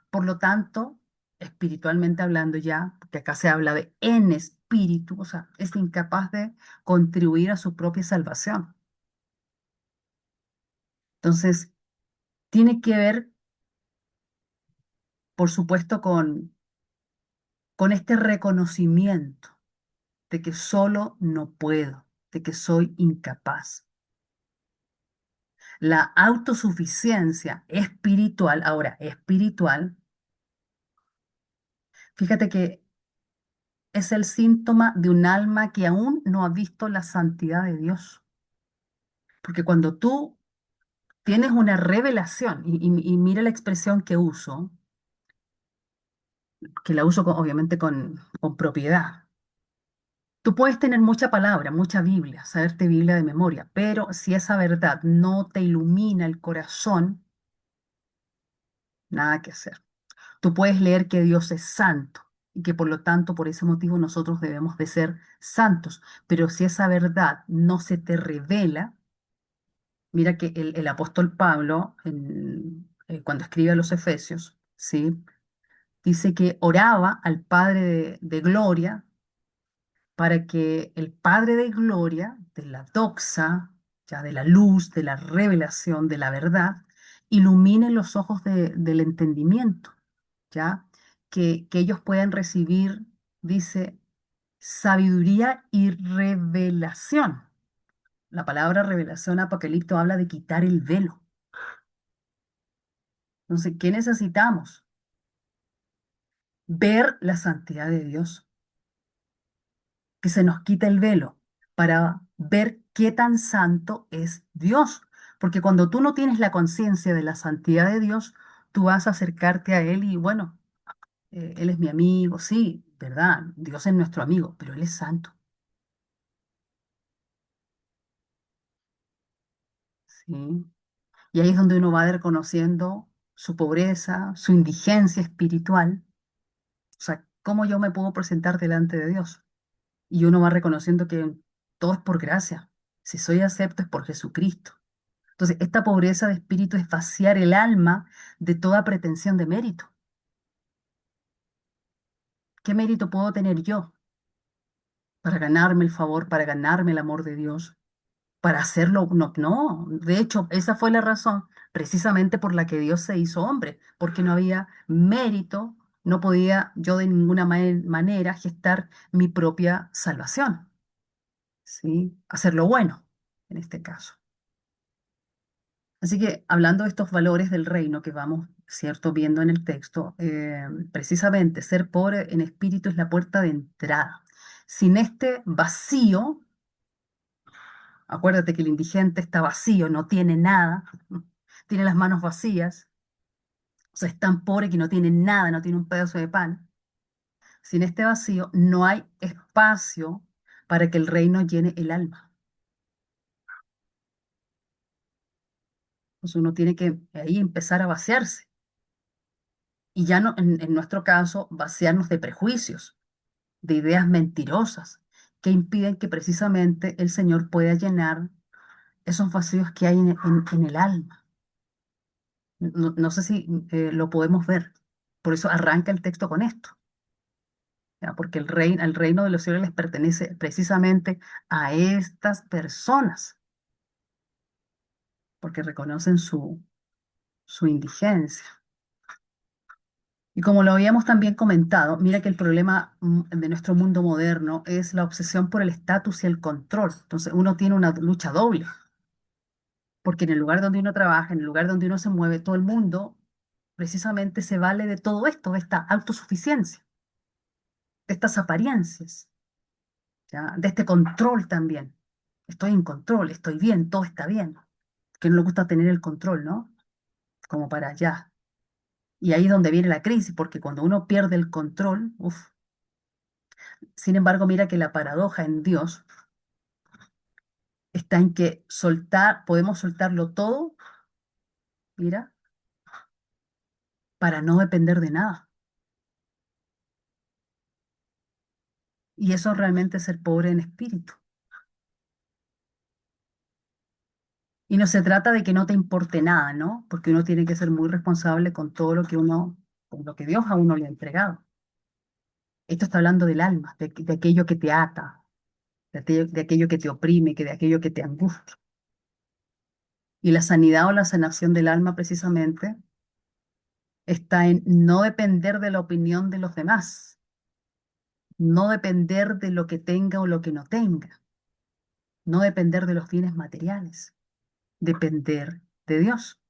Por lo tanto, espiritualmente hablando ya, porque acá se habla de en espíritu, o sea, es incapaz de contribuir a su propia salvación. Entonces, tiene que ver, por supuesto, con este reconocimiento de que solo no puedo, de que soy incapaz. La autosuficiencia espiritual, ahora espiritual, fíjate que es el síntoma de un alma que aún no ha visto la santidad de Dios. Porque cuando tú tienes una revelación, y mira la expresión que uso, que la uso obviamente con propiedad, Tú puedes tener mucha palabra, mucha Biblia, saberte Biblia de memoria, pero si esa verdad no te ilumina el corazón, nada que hacer. Tú puedes leer que Dios es santo y que por lo tanto, por ese motivo, nosotros debemos de ser santos, pero si esa verdad no se te revela, mira que el apóstol Pablo, cuando escribe a los Efesios, ¿sí? Dice que oraba al Padre de Gloria para que el Padre de Gloria, de la doxa, ya de la luz, de la revelación, de la verdad, ilumine los ojos del entendimiento, ¿ya? Que ellos puedan recibir, dice, sabiduría y revelación. La palabra revelación apocalipto habla de quitar el velo. Entonces, ¿qué necesitamos? Ver la santidad de Dios, que se nos quite el velo para ver qué tan santo es Dios. Porque cuando tú no tienes la conciencia de la santidad de Dios, tú vas a acercarte a Él y bueno, Él es mi amigo, sí, ¿verdad? Dios es nuestro amigo, pero Él es santo, ¿sí? Y ahí es donde uno va reconociendo su pobreza, su indigencia espiritual. O sea, ¿cómo yo me puedo presentar delante de Dios? Y uno va reconociendo que todo es por gracia. Si soy acepto es por Jesucristo. Entonces, esta pobreza de espíritu es vaciar el alma de toda pretensión de mérito. ¿Qué mérito puedo tener yo para ganarme el favor, para ganarme el amor de Dios, para hacerlo? No, no. De hecho, esa fue la razón precisamente por la que Dios se hizo hombre, porque no había mérito, no podía yo de ninguna manera gestar mi propia salvación, ¿sí? Hacer lo bueno, en este caso. Así que hablando de estos valores del reino que vamos, cierto, viendo en el texto, precisamente ser pobre en espíritu es la puerta de entrada. Sin este vacío, acuérdate que el indigente está vacío, no tiene nada, tiene las manos vacías, o sea, es tan pobre que no tiene nada, no tiene un pedazo de pan. Sin este vacío no hay espacio para que el reino llene el alma. Entonces uno tiene que ahí empezar a vaciarse. Y ya no, en nuestro caso, vaciarnos de prejuicios, de ideas mentirosas que impiden que precisamente el Señor pueda llenar esos vacíos que hay en el alma. No, no sé si lo podemos ver. Por eso arranca el texto con esto, ¿ya? Porque el reino de los cielos les pertenece precisamente a estas personas, porque reconocen su indigencia. Y como lo habíamos también comentado, mira que el problema de nuestro mundo moderno es la obsesión por el estatus y el control. Entonces uno tiene una lucha doble, porque en el lugar donde uno trabaja, en el lugar donde uno se mueve, todo el mundo precisamente se vale de todo esto, de esta autosuficiencia, de estas apariencias, ¿ya? De este control también. Estoy en control, estoy bien, todo está bien. Que no le gusta tener el control, ¿no? Como para allá. Y ahí es donde viene la crisis, porque cuando uno pierde el control, uff. Sin embargo, mira que la paradoja en Dios está en que podemos soltarlo todo, mira, para no depender de nada. Y eso realmente es ser pobre en espíritu. Y no se trata de que no te importe nada, ¿no? Porque uno tiene que ser muy responsable con todo lo que con lo que Dios a uno le ha entregado. Esto está hablando del alma, de aquello que te ata, de aquello que te oprime, de aquello que te angustia. Y la sanidad o la sanación del alma precisamente está en no depender de la opinión de los demás, no depender de lo que tenga o lo que no tenga, no depender de los bienes materiales, depender de Dios.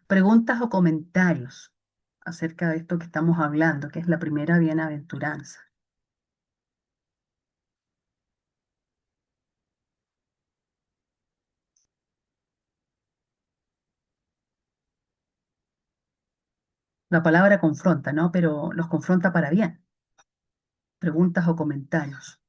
Preguntas o comentarios acerca de esto que estamos hablando, que es la primera bienaventuranza. La palabra confronta, ¿no? Pero los confronta para bien. Preguntas o comentarios.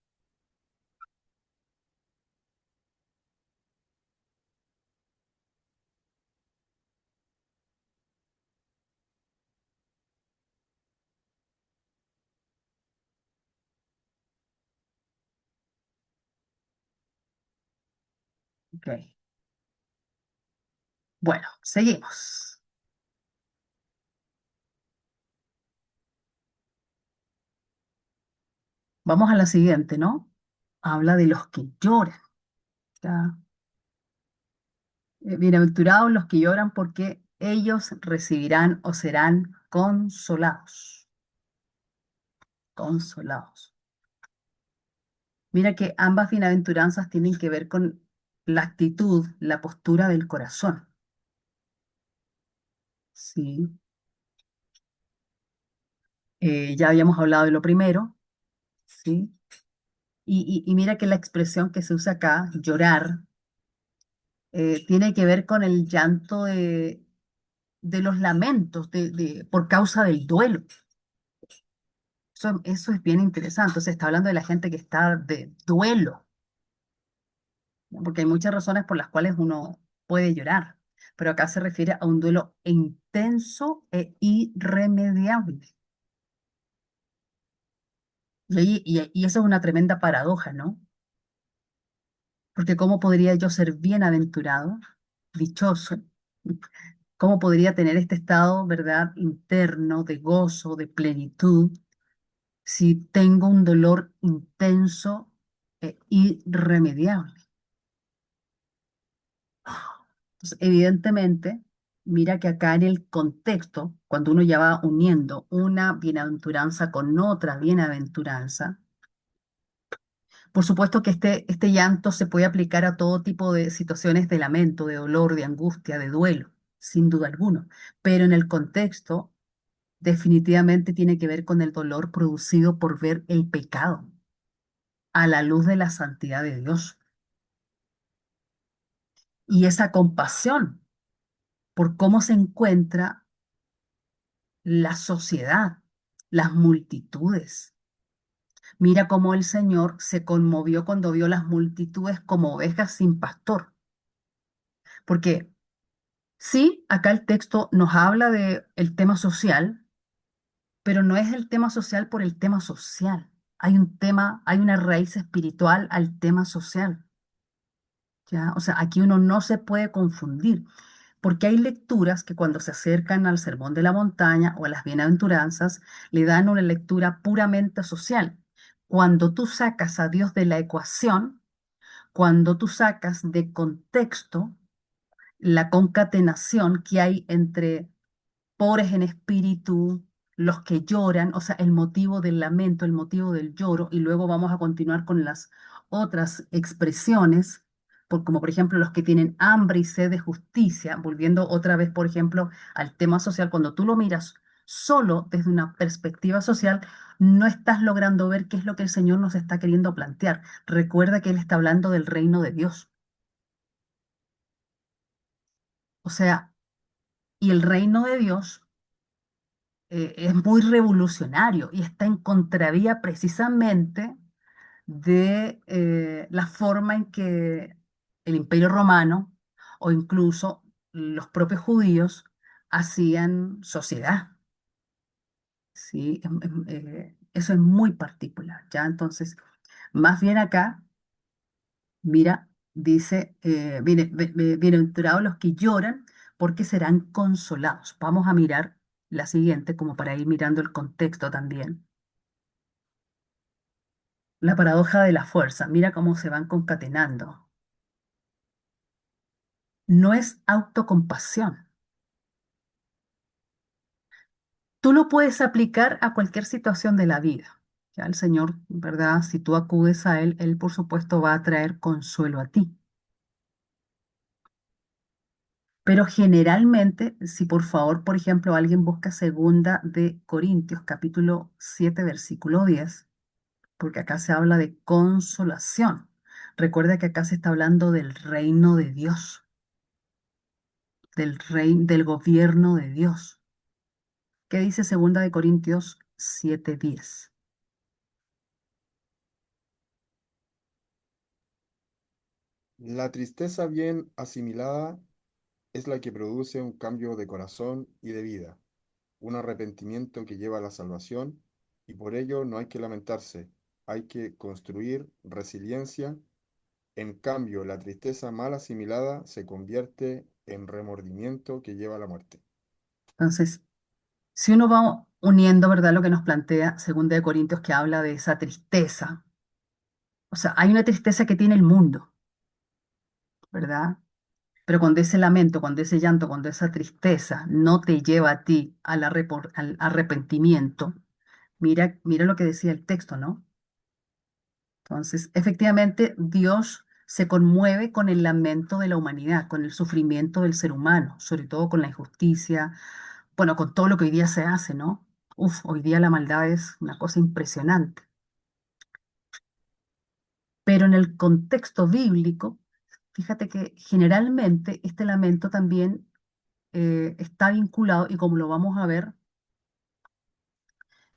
Ok. Bueno, seguimos. Vamos a la siguiente, ¿no? Habla de los que lloran. ¿Ya? Bienaventurados los que lloran porque ellos recibirán o serán consolados. Consolados. Mira que ambas bienaventuranzas tienen que ver con la actitud, la postura del corazón. Sí. Ya habíamos hablado de lo primero, ¿sí? Y mira que la expresión que se usa acá, llorar, tiene que ver con el llanto de los lamentos por causa del duelo. Eso es bien interesante. Se está hablando de la gente que está de duelo, ¿no? Porque hay muchas razones por las cuales uno puede llorar, pero acá se refiere a un duelo intenso e irremediable. Y eso es una tremenda paradoja, ¿no? Porque ¿cómo podría yo ser bienaventurado, dichoso? ¿Cómo podría tener este estado, verdad, interno de gozo, de plenitud, si tengo un dolor intenso e irremediable? Entonces, evidentemente, mira que acá en el contexto, cuando uno ya va uniendo una bienaventuranza con otra bienaventuranza, por supuesto que este llanto se puede aplicar a todo tipo de situaciones de lamento, de dolor, de angustia, de duelo, sin duda alguna. Pero en el contexto, definitivamente tiene que ver con el dolor producido por ver el pecado a la luz de la santidad de Dios. Y esa compasión por cómo se encuentra la sociedad, las multitudes. Mira cómo el Señor se conmovió cuando vio las multitudes como ovejas sin pastor. Porque sí, acá el texto nos habla de el tema social, pero no es el tema social por el tema social. Hay un tema, hay una raíz espiritual al tema social. ¿Ya? O sea, aquí uno no se puede confundir, porque hay lecturas que cuando se acercan al Sermón de la Montaña o a las Bienaventuranzas, le dan una lectura puramente social. Cuando tú sacas a Dios de la ecuación, cuando tú sacas de contexto la concatenación que hay entre pobres en espíritu, los que lloran, o sea, el motivo del lamento, el motivo del lloro, y luego vamos a continuar con las otras expresiones, como por ejemplo los que tienen hambre y sed de justicia, volviendo otra vez, por ejemplo, al tema social, cuando tú lo miras solo desde una perspectiva social, no estás logrando ver qué es lo que el Señor nos está queriendo plantear. Recuerda que Él está hablando del reino de Dios. O sea, y el reino de Dios es muy revolucionario y está en contravía precisamente de la forma en que el Imperio Romano o incluso los propios judíos hacían sociedad. ¿Sí? Eso es muy particular, ¿ya? Entonces, más bien acá, mira, dice, bienaventurados los que lloran porque serán consolados. Vamos a mirar la siguiente como para ir mirando el contexto también. La paradoja de la fuerza, mira cómo se van concatenando. No es autocompasión. Tú lo puedes aplicar a cualquier situación de la vida. Ya el Señor, ¿verdad? Si tú acudes a Él, Él por supuesto va a traer consuelo a ti. Pero generalmente, si por favor, por ejemplo, alguien busca segunda de Corintios, capítulo 7 versículo 10, porque acá se habla de consolación. Recuerda que acá se está hablando del reino de Dios, del gobierno de Dios. ¿Qué dice segunda de Corintios 7:10? La tristeza bien asimilada es la que produce un cambio de corazón y de vida, un arrepentimiento que lleva a la salvación, y por ello no hay que lamentarse, hay que construir resiliencia. En cambio, la tristeza mal asimilada se convierte en remordimiento que lleva a la muerte. Entonces, si uno va uniendo, ¿verdad?, lo que nos plantea Segunda de Corintios, que habla de esa tristeza. O sea, hay una tristeza que tiene el mundo, ¿verdad? Pero cuando ese lamento, cuando ese llanto, cuando esa tristeza no te lleva a ti al arrepentimiento, mira lo que decía el texto, ¿no? Entonces, efectivamente, Dios se conmueve con el lamento de la humanidad, con el sufrimiento del ser humano, sobre todo con la injusticia, bueno, con todo lo que hoy día se hace, ¿no? Uf, hoy día la maldad es una cosa impresionante. Pero en el contexto bíblico, fíjate que generalmente este lamento también está vinculado, y como lo vamos a ver,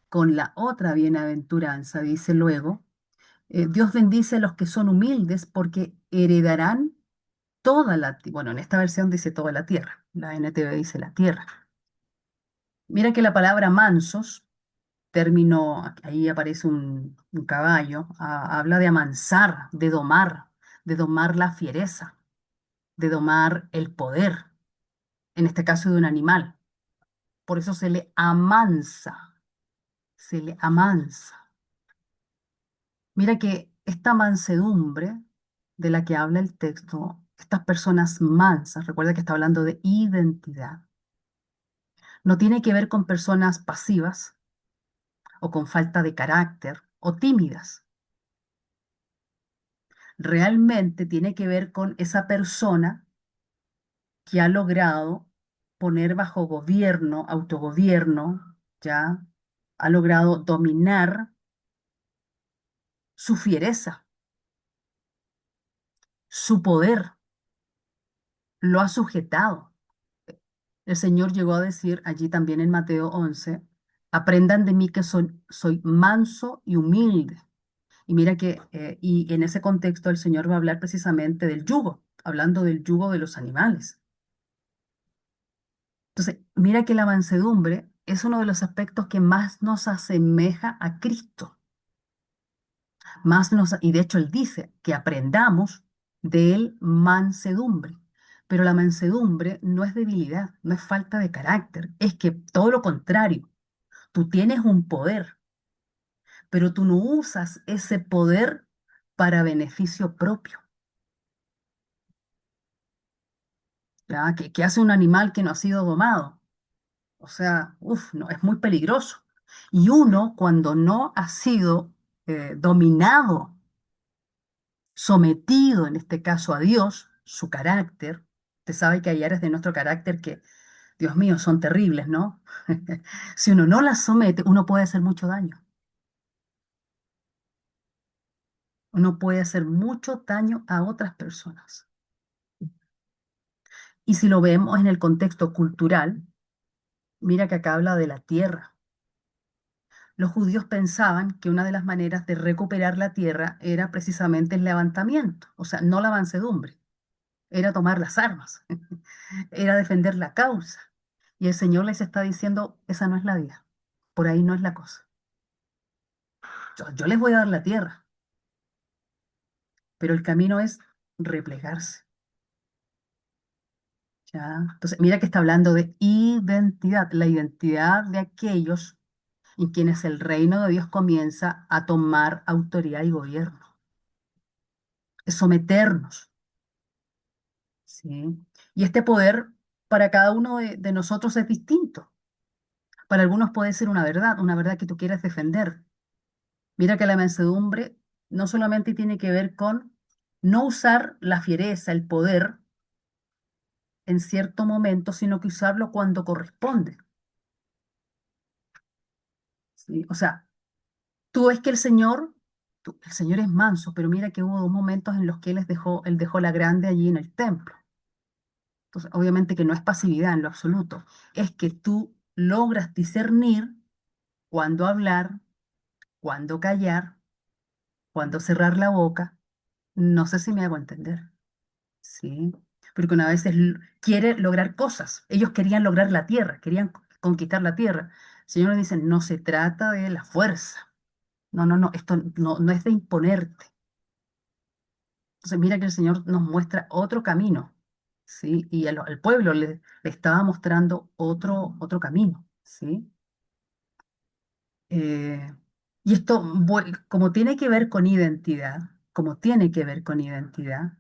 con la otra bienaventuranza, dice luego, Dios bendice a los que son humildes porque heredarán toda la tierra. Bueno, en esta versión dice toda la tierra, la NTV dice la tierra. Mira que la palabra mansos, término, ahí aparece un caballo, habla de amansar, de domar la fiereza, de domar el poder, en este caso de un animal. Por eso se le amansa, se le amansa. Mira que esta mansedumbre de la que habla el texto, estas personas mansas, recuerda que está hablando de identidad, no tiene que ver con personas pasivas o con falta de carácter o tímidas. Realmente tiene que ver con esa persona que ha logrado poner bajo gobierno, autogobierno, ya ha logrado dominar su fiereza, su poder, lo ha sujetado. El Señor llegó a decir allí también en Mateo 11, aprendan de mí que soy manso y humilde. Y mira que, y en ese contexto el Señor va a hablar precisamente del yugo, hablando del yugo de los animales. Entonces, mira que la mansedumbre es uno de los aspectos que más nos asemeja a Cristo. Y de hecho Él dice que aprendamos de Él mansedumbre. Pero la mansedumbre no es debilidad, no es falta de carácter, es que todo lo contrario, tú tienes un poder, pero tú no usas ese poder para beneficio propio. ¿Ya? ¿Qué hace un animal que no ha sido domado? O sea, no, es muy peligroso. Y uno, cuando no ha sido dominado, sometido en este caso a Dios, su carácter, usted sabe que hay áreas de nuestro carácter que, Dios mío, son terribles, ¿no? Si uno no las somete, uno puede hacer mucho daño. Uno puede hacer mucho daño a otras personas. Y si lo vemos en el contexto cultural, mira que acá habla de la tierra. Los judíos pensaban que una de las maneras de recuperar la tierra era precisamente el levantamiento, o sea, no la mansedumbre, era tomar las armas, era defender la causa. Y el Señor les está diciendo, esa no es la vida, por ahí no es la cosa. Yo les voy a dar la tierra, pero el camino es replegarse. ¿Ya? Entonces, mira que está hablando de identidad, la identidad de aquellos en quienes el reino de Dios comienza a tomar autoridad y gobierno, es someternos. ¿Sí? Y este poder para cada uno de nosotros es distinto. Para algunos puede ser una verdad que tú quieres defender. Mira que la mansedumbre no solamente tiene que ver con no usar la fiereza, el poder en cierto momento, sino que usarlo cuando corresponde. ¿Sí? O sea, tú ves que el Señor es manso, pero mira que hubo dos momentos en los que él dejó la grande allí en el templo. Entonces, obviamente que no es pasividad en lo absoluto, es que tú logras discernir cuándo hablar, cuándo callar, cuándo cerrar la boca. No sé si me hago entender. ¿sí? Porque una vez quiere lograr cosas. Ellos querían lograr la tierra, querían conquistar la tierra. El Señor nos dice, no se trata de la fuerza. No, no, no, esto no es de imponerte. Entonces mira que el Señor nos muestra otro camino, ¿sí? Y al pueblo le estaba mostrando otro camino, ¿sí? Eh, y esto, como tiene que ver con identidad, como tiene que ver con identidad,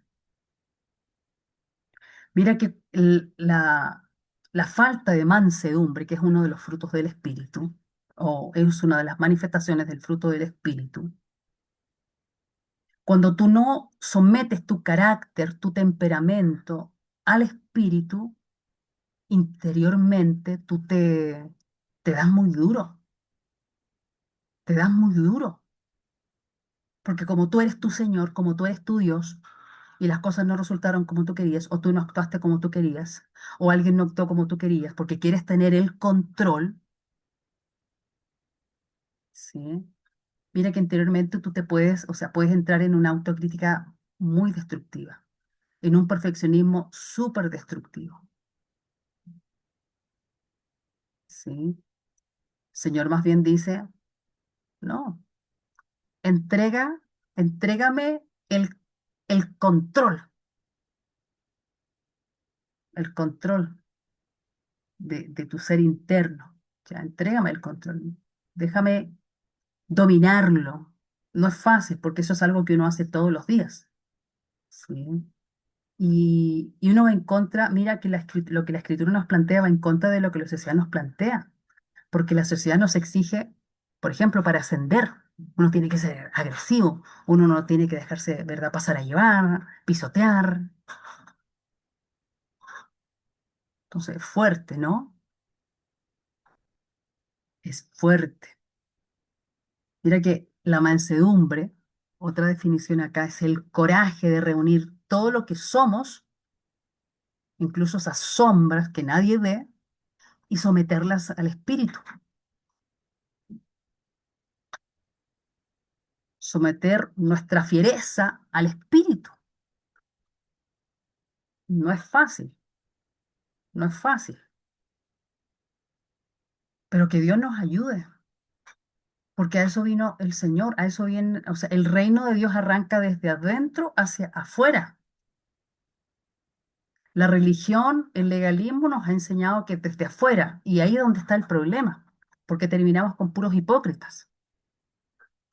mira que la falta de mansedumbre, que es uno de los frutos del Espíritu, o es una de las manifestaciones del fruto del Espíritu, cuando tú no sometes tu carácter, tu temperamento al Espíritu, interiormente te das muy duro, te das muy duro, porque como tú eres tu Señor, como tú eres tu Dios, y las cosas no resultaron como tú querías, o tú no actuaste como tú querías, o alguien no actuó como tú querías, porque quieres tener el control, ¿sí? Mira que interiormente tú te puedes, o sea, puedes entrar en una autocrítica muy destructiva, en un perfeccionismo súper destructivo, ¿sí? Señor más bien dice, no, entrega, entrégame el control, el control de tu ser interno. Ya, entrégame el control. Déjame dominarlo. No es fácil porque eso es algo que uno hace todos los días. ¿Sí? Y uno va en contra, mira que lo que la escritura nos plantea va en contra de lo que la sociedad nos plantea. Porque la sociedad nos exige, por ejemplo, para ascender, uno tiene que ser agresivo, uno no tiene que dejarse, ¿verdad?, pasar a llevar, pisotear. Entonces, fuerte, ¿no? Es fuerte. Mira que la mansedumbre, otra definición acá, es el coraje de reunir todo lo que somos, incluso esas sombras que nadie ve, y someterlas al espíritu. Someter nuestra fiereza al espíritu. No es fácil, no es fácil, pero que Dios nos ayude, porque a eso vino el Señor, a eso viene, o sea, el reino de Dios arranca desde adentro hacia afuera. La religión, el legalismo nos ha enseñado que desde afuera, y ahí es donde está el problema, porque terminamos con puros hipócritas,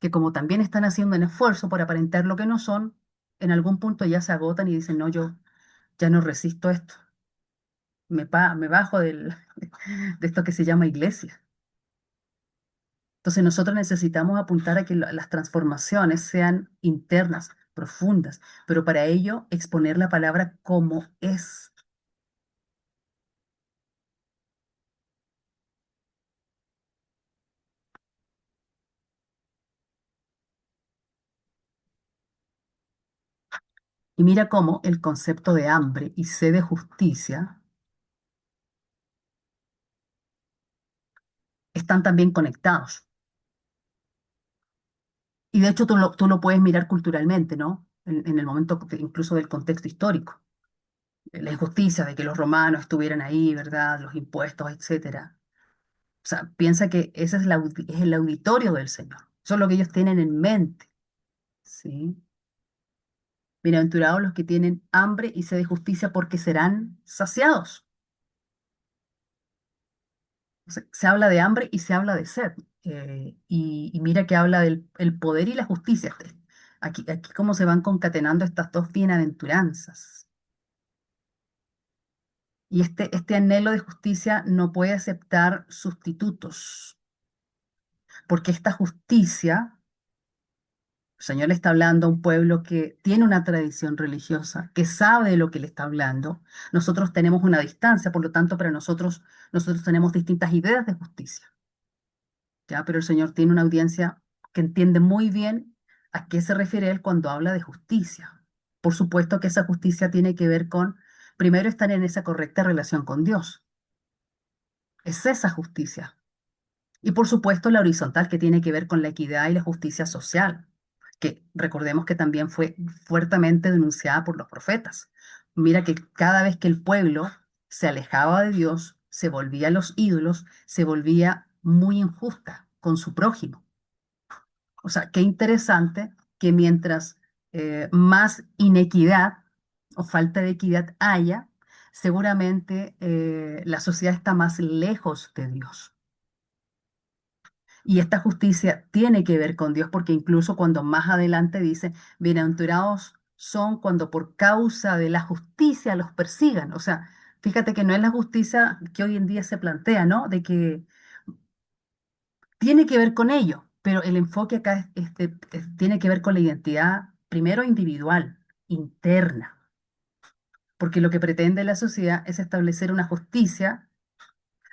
que como también están haciendo un esfuerzo por aparentar lo que no son, en algún punto ya se agotan y dicen, no, yo ya no resisto esto, me bajo de esto que se llama iglesia. Entonces nosotros necesitamos apuntar a que las transformaciones sean internas, profundas, pero para ello exponer la palabra como es. Y mira cómo el concepto de hambre y sed de justicia están también conectados. Y de hecho tú lo puedes mirar culturalmente, ¿no? En el momento incluso del contexto histórico. La injusticia de que los romanos estuvieran ahí, ¿verdad? Los impuestos, etcétera. O sea, piensa que ese es el auditorio del Señor. Eso es lo que ellos tienen en mente, ¿sí? Bienaventurados los que tienen hambre y sed de justicia porque serán saciados. Se habla de hambre y se habla de sed. Y mira que habla del el poder y la justicia. Aquí cómo se van concatenando estas dos bienaventuranzas. Y este anhelo de justicia no puede aceptar sustitutos, porque esta justicia, el Señor le está hablando a un pueblo que tiene una tradición religiosa, que sabe de lo que le está hablando. Nosotros tenemos una distancia, por lo tanto, para nosotros tenemos distintas ideas de justicia. ¿Ya? Pero el Señor tiene una audiencia que entiende muy bien a qué se refiere Él cuando habla de justicia. Por supuesto que esa justicia tiene que ver con, primero, estar en esa correcta relación con Dios. Es esa justicia. Y por supuesto la horizontal que tiene que ver con la equidad y la justicia social, que recordemos que también fue fuertemente denunciada por los profetas, Mira que cada vez que el pueblo se alejaba de Dios, se volvía a los ídolos, se volvía muy injusta con su prójimo. O sea, qué interesante que mientras más inequidad o falta de equidad haya, seguramente la sociedad está más lejos de Dios. Y esta justicia tiene que ver con Dios, porque incluso cuando más adelante dice, bienaventurados son cuando por causa de la justicia los persigan. O sea, fíjate que no es la justicia que hoy en día se plantea, ¿no? De que tiene que ver con ello, pero el enfoque acá tiene que ver con la identidad, primero individual, interna, porque lo que pretende la sociedad es establecer una justicia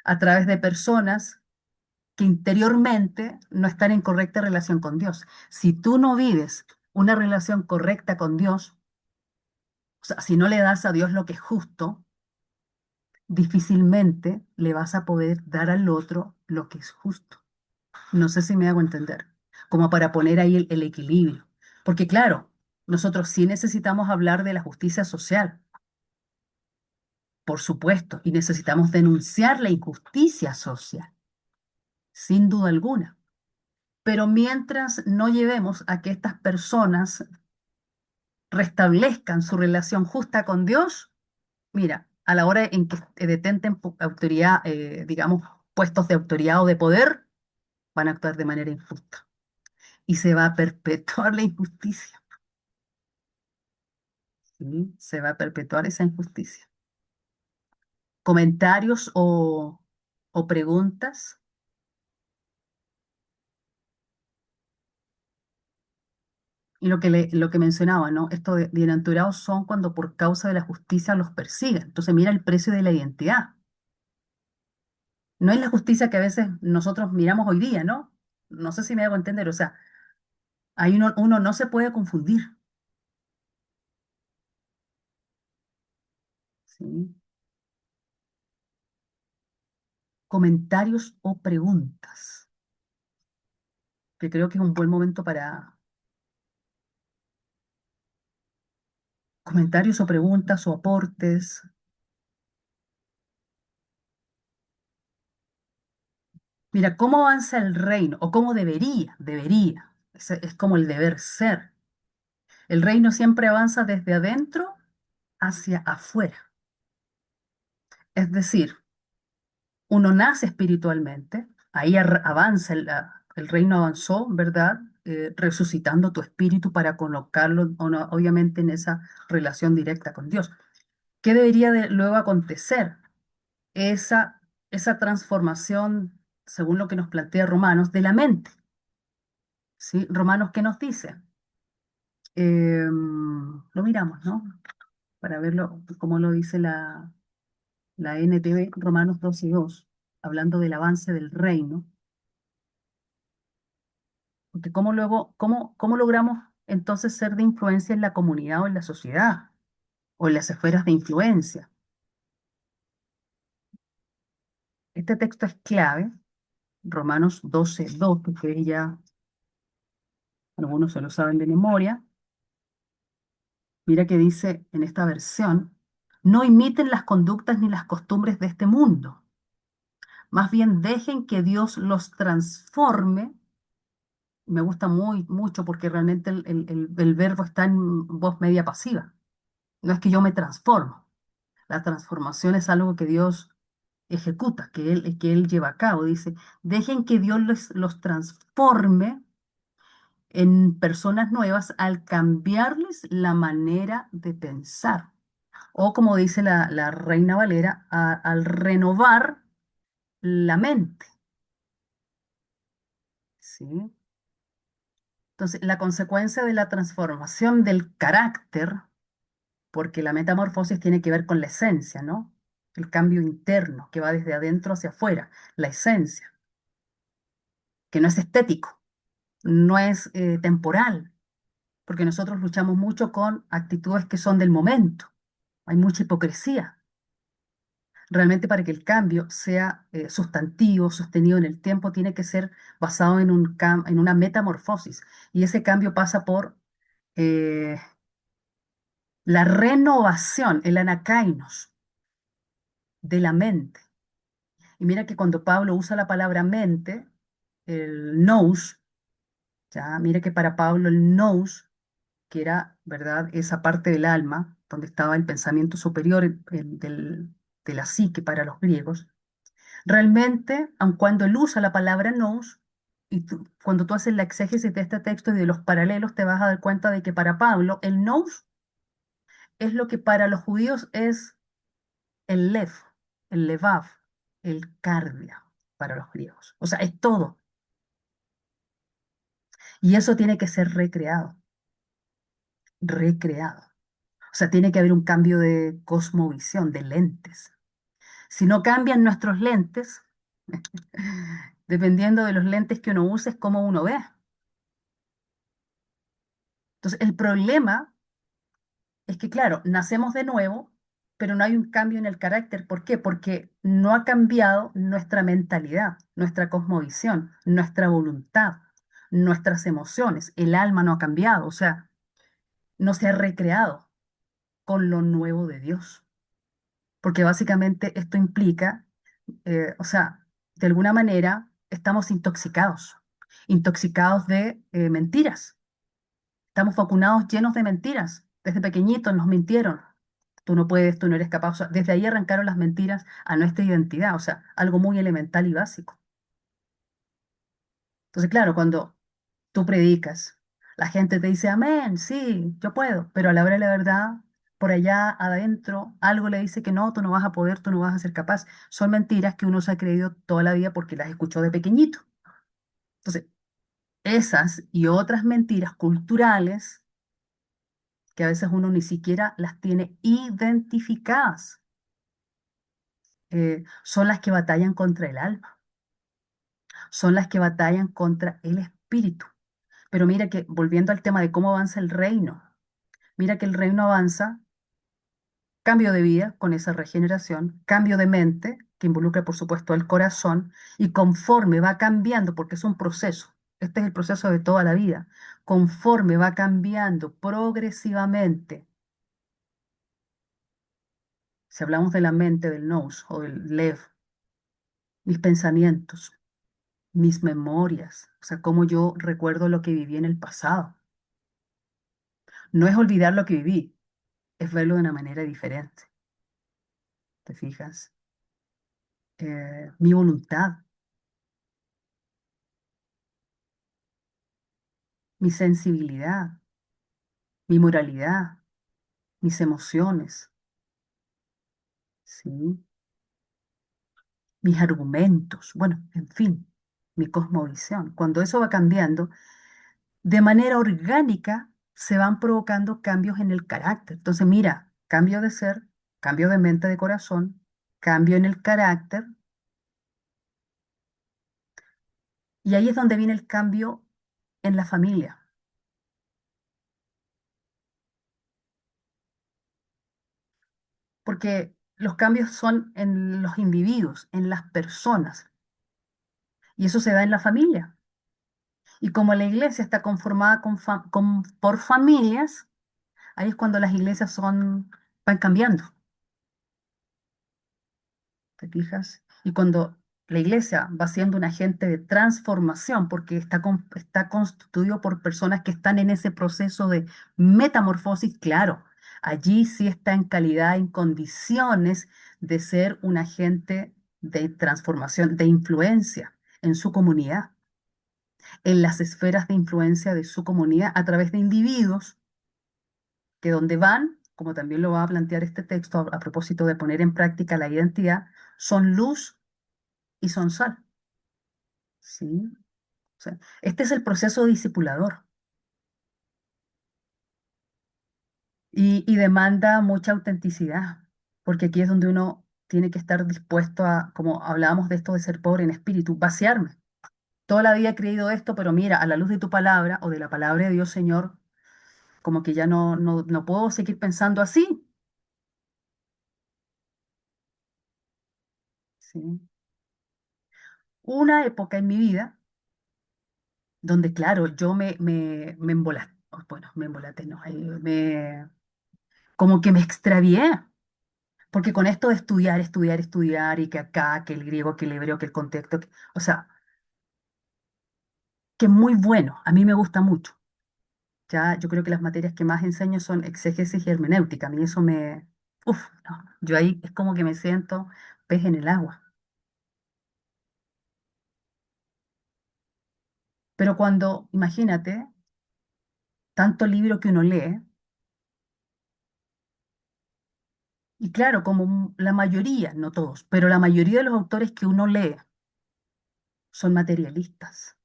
a través de personas que interiormente no están en correcta relación con Dios. Si tú no vives una relación correcta con Dios, o sea, si no le das a Dios lo que es justo, difícilmente le vas a poder dar al otro lo que es justo. No sé si me hago entender, como para poner ahí el equilibrio. Porque claro, nosotros sí necesitamos hablar de la justicia social, por supuesto, y necesitamos denunciar la injusticia social, sin duda alguna. Pero mientras no llevemos a que estas personas restablezcan su relación justa con Dios, mira, a la hora en que detenten autoridad, digamos, puestos de autoridad o de poder, van a actuar de manera injusta y se va a perpetuar la injusticia. ¿Sí? Se va a perpetuar esa injusticia. ¿Comentarios o preguntas? Y lo que mencionaba, ¿no? Esto de bienaventurados son cuando por causa de la justicia los persiguen. Entonces mira el precio de la identidad. No es la justicia que a veces nosotros miramos hoy día, ¿no? No sé si me hago entender. O sea, ahí uno no se puede confundir. ¿Sí? Comentarios o preguntas, que creo que es un buen momento para comentarios o preguntas o aportes. Mira, ¿cómo avanza el reino? O cómo debería. Es como el deber ser. El reino siempre avanza desde adentro hacia afuera. Es decir, uno nace espiritualmente, ahí avanza, el reino avanzó, ¿verdad? Resucitando tu espíritu para colocarlo, obviamente, en esa relación directa con Dios. ¿Qué debería luego acontecer? Esa transformación, según lo que nos plantea Romanos, de la mente. ¿Sí? Romanos, ¿qué nos dice? Lo miramos, ¿no? Para verlo, cómo lo dice la NTV, Romanos 12:2, hablando del avance del reino. Porque cómo logramos entonces ser de influencia en la comunidad o en la sociedad o en las esferas de influencia. Este texto es clave, Romanos 12:2, que ya algunos se lo saben de memoria. Mira que dice en esta versión, no imiten las conductas ni las costumbres de este mundo. Más bien dejen que Dios los transforme. Me gusta mucho porque realmente el verbo está en voz media pasiva. No es que yo me transformo. La transformación es algo que Dios ejecuta, que él lleva a cabo. Dice, dejen que Dios los transforme en personas nuevas al cambiarles la manera de pensar. O como dice la Reina Valera, al renovar la mente. ¿Sí? Entonces, la consecuencia de la transformación del carácter, porque la metamorfosis tiene que ver con la esencia, ¿no? El cambio interno que va desde adentro hacia afuera, la esencia, que no es estético, no es temporal, porque nosotros luchamos mucho con actitudes que son del momento, hay mucha hipocresía. Realmente para que el cambio sea sustantivo, sostenido en el tiempo, tiene que ser basado en una metamorfosis. Y ese cambio pasa por eh, la renovación, el anakainos de la mente. Y mira que cuando Pablo usa la palabra mente, el nous, ya, mira que para Pablo el nous, que era, ¿verdad?, esa parte del alma, donde estaba el pensamiento superior de la psique para los griegos, realmente, aun cuando él usa la palabra nous, y cuando tú haces la exégesis de este texto y de los paralelos, te vas a dar cuenta de que para Pablo el nous es lo que para los judíos es el lev, el levav, el cardia para los griegos. O sea, es todo. Y eso tiene que ser recreado, recreado. O sea, tiene que haber un cambio de cosmovisión, de lentes. Si no cambian nuestros lentes, dependiendo de los lentes que uno use, es como uno ve. Entonces, el problema es que, claro, nacemos de nuevo, pero no hay un cambio en el carácter. ¿Por qué? Porque no ha cambiado nuestra mentalidad, nuestra cosmovisión, nuestra voluntad, nuestras emociones. El alma no ha cambiado, o sea, no se ha recreado con lo nuevo de Dios. Porque básicamente esto implica, o sea, de alguna manera estamos intoxicados, intoxicados de mentiras. Estamos vacunados llenos de mentiras. Desde pequeñitos nos mintieron. Tú no puedes, tú no eres capaz. O sea, desde ahí arrancaron las mentiras a nuestra identidad, o sea, algo muy elemental y básico. Entonces, claro, cuando tú predicas, la gente te dice, amén, sí, yo puedo, pero a la hora de la verdad, por allá adentro, algo le dice que no, tú no vas a poder, tú no vas a ser capaz. Son mentiras que uno se ha creído toda la vida porque las escuchó de pequeñito. Entonces, esas y otras mentiras culturales que a veces uno ni siquiera las tiene identificadas, son las que batallan contra el alma, son las que batallan contra el espíritu. Pero mira que, volviendo al tema de cómo avanza el reino, mira que el reino avanza, cambio de vida con esa regeneración, cambio de mente, que involucra por supuesto el corazón, y conforme va cambiando, porque es un proceso, este es el proceso de toda la vida, conforme va cambiando progresivamente. Si hablamos de la mente, del nous o del lev, mis pensamientos, mis memorias, o sea, cómo yo recuerdo lo que viví en el pasado. No es olvidar lo que viví, es verlo de una manera diferente. ¿Te fijas? Mi voluntad, mi sensibilidad, mi moralidad, mis emociones, ¿sí? Mis argumentos, bueno, en fin, mi cosmovisión. Cuando eso va cambiando, de manera orgánica se van provocando cambios en el carácter. Entonces, mira, cambio de ser, cambio de mente, de corazón, cambio en el carácter, y ahí es donde viene el cambio en la familia, porque los cambios son en los individuos, en las personas, y eso se da en la familia. Y como la iglesia está conformada por familias, ahí es cuando las iglesias van cambiando. ¿Te fijas? Y cuando la iglesia va siendo un agente de transformación, porque está constituido por personas que están en ese proceso de metamorfosis, claro, allí sí está en calidad, en condiciones de ser un agente de transformación, de influencia en su comunidad, en las esferas de influencia de su comunidad, a través de individuos que donde van, como también lo va a plantear este texto a propósito de poner en práctica la identidad, son luz y son sal, ¿sí? O sea, este es el proceso discipulador y demanda mucha autenticidad, porque aquí es donde uno tiene que estar dispuesto a, como hablábamos de esto de ser pobre en espíritu, vaciarme. Toda la vida he creído esto, pero mira, a la luz de tu palabra o de la palabra de Dios, Señor, como que ya no puedo seguir pensando así, ¿sí? Una época en mi vida donde, claro, yo me embolaté, bueno, me embolaté, no, como que me extravié, porque con esto de estudiar, estudiar, estudiar, y que acá, que el griego, que el hebreo, que el contexto, o sea, que es muy bueno, a mí me gusta mucho. Ya, yo creo que las materias que más enseño son exégesis y hermenéutica. A mí eso me... Uf, no, yo ahí es como que me siento pez en el agua. Pero cuando, imagínate, tanto libro que uno lee, y claro, como la mayoría, no todos, pero la mayoría de los autores que uno lee son materialistas.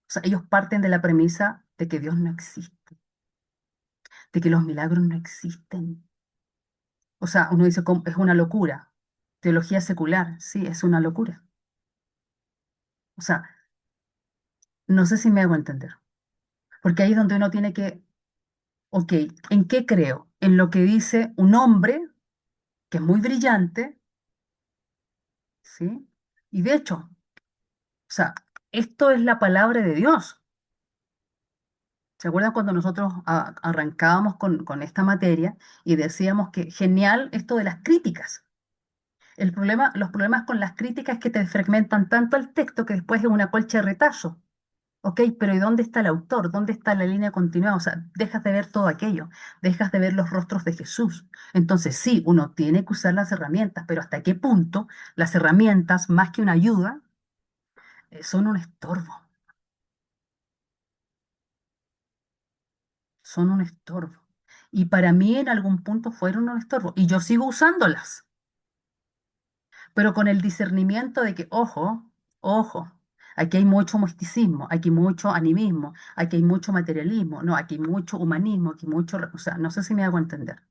O sea, ellos parten de la premisa de que Dios no existe, de que los milagros no existen. O sea, uno dice, "¿Cómo? Es una locura. Teología secular, sí, es una locura". O sea, no sé si me hago entender. Porque ahí es donde uno tiene que, ok, ¿en qué creo? En lo que dice un hombre que es muy brillante, ¿sí? Y de hecho, o sea, esto es la palabra de Dios. ¿Se acuerdan cuando nosotros arrancábamos con esta materia y decíamos que genial esto de las críticas? Los problemas con las críticas es que te fragmentan tanto el texto que después es una colcha de retazo. Ok, pero ¿y dónde está el autor? ¿Dónde está la línea continuada? O sea, dejas de ver todo aquello, dejas de ver los rostros de Jesús. Entonces, sí, uno tiene que usar las herramientas, pero ¿hasta qué punto las herramientas, más que una ayuda, son un estorbo? Son un estorbo. Y para mí en algún punto fueron un estorbo. Y yo sigo usándolas, pero con el discernimiento de que, ojo, ojo, aquí hay mucho misticismo, aquí hay mucho animismo, aquí hay mucho materialismo, no, aquí hay mucho humanismo, aquí hay mucho, o sea, no sé si me hago entender.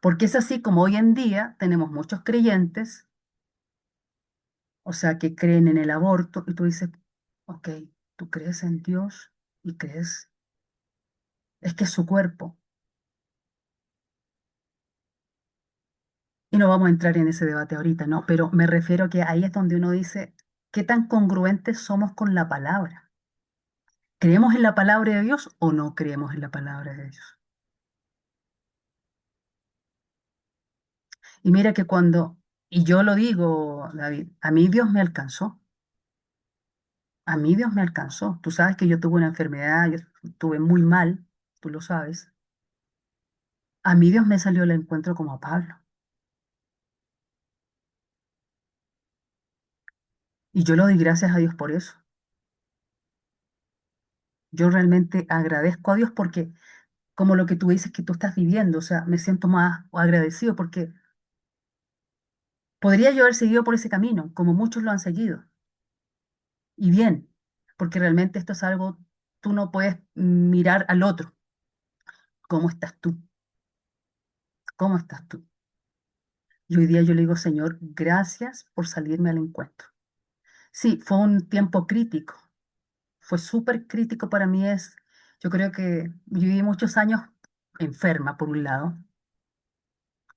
Porque es así como hoy en día tenemos muchos creyentes, o sea, que creen en el aborto, y tú dices, ok, tú crees en Dios y crees, es que es su cuerpo. Y no vamos a entrar en ese debate ahorita, ¿no? Pero me refiero a que ahí es donde uno dice, ¿qué tan congruentes somos con la palabra? ¿Creemos en la palabra de Dios o no creemos en la palabra de Dios? Y mira que cuando, y yo lo digo, David, a mí Dios me alcanzó. A mí Dios me alcanzó. Tú sabes que yo tuve una enfermedad, yo estuve muy mal, tú lo sabes. A mí Dios me salió el encuentro como a Pablo. Y yo le doy gracias a Dios por eso. Yo realmente agradezco a Dios porque, como lo que tú dices que tú estás viviendo, o sea, me siento más agradecido porque podría yo haber seguido por ese camino, como muchos lo han seguido. Y bien, porque realmente esto es algo, tú no puedes mirar al otro. ¿Cómo estás tú? ¿Cómo estás tú? Y hoy día yo le digo, Señor, gracias por salirme al encuentro. Sí, fue un tiempo crítico, fue súper crítico para mí. Yo creo que viví muchos años enferma, por un lado,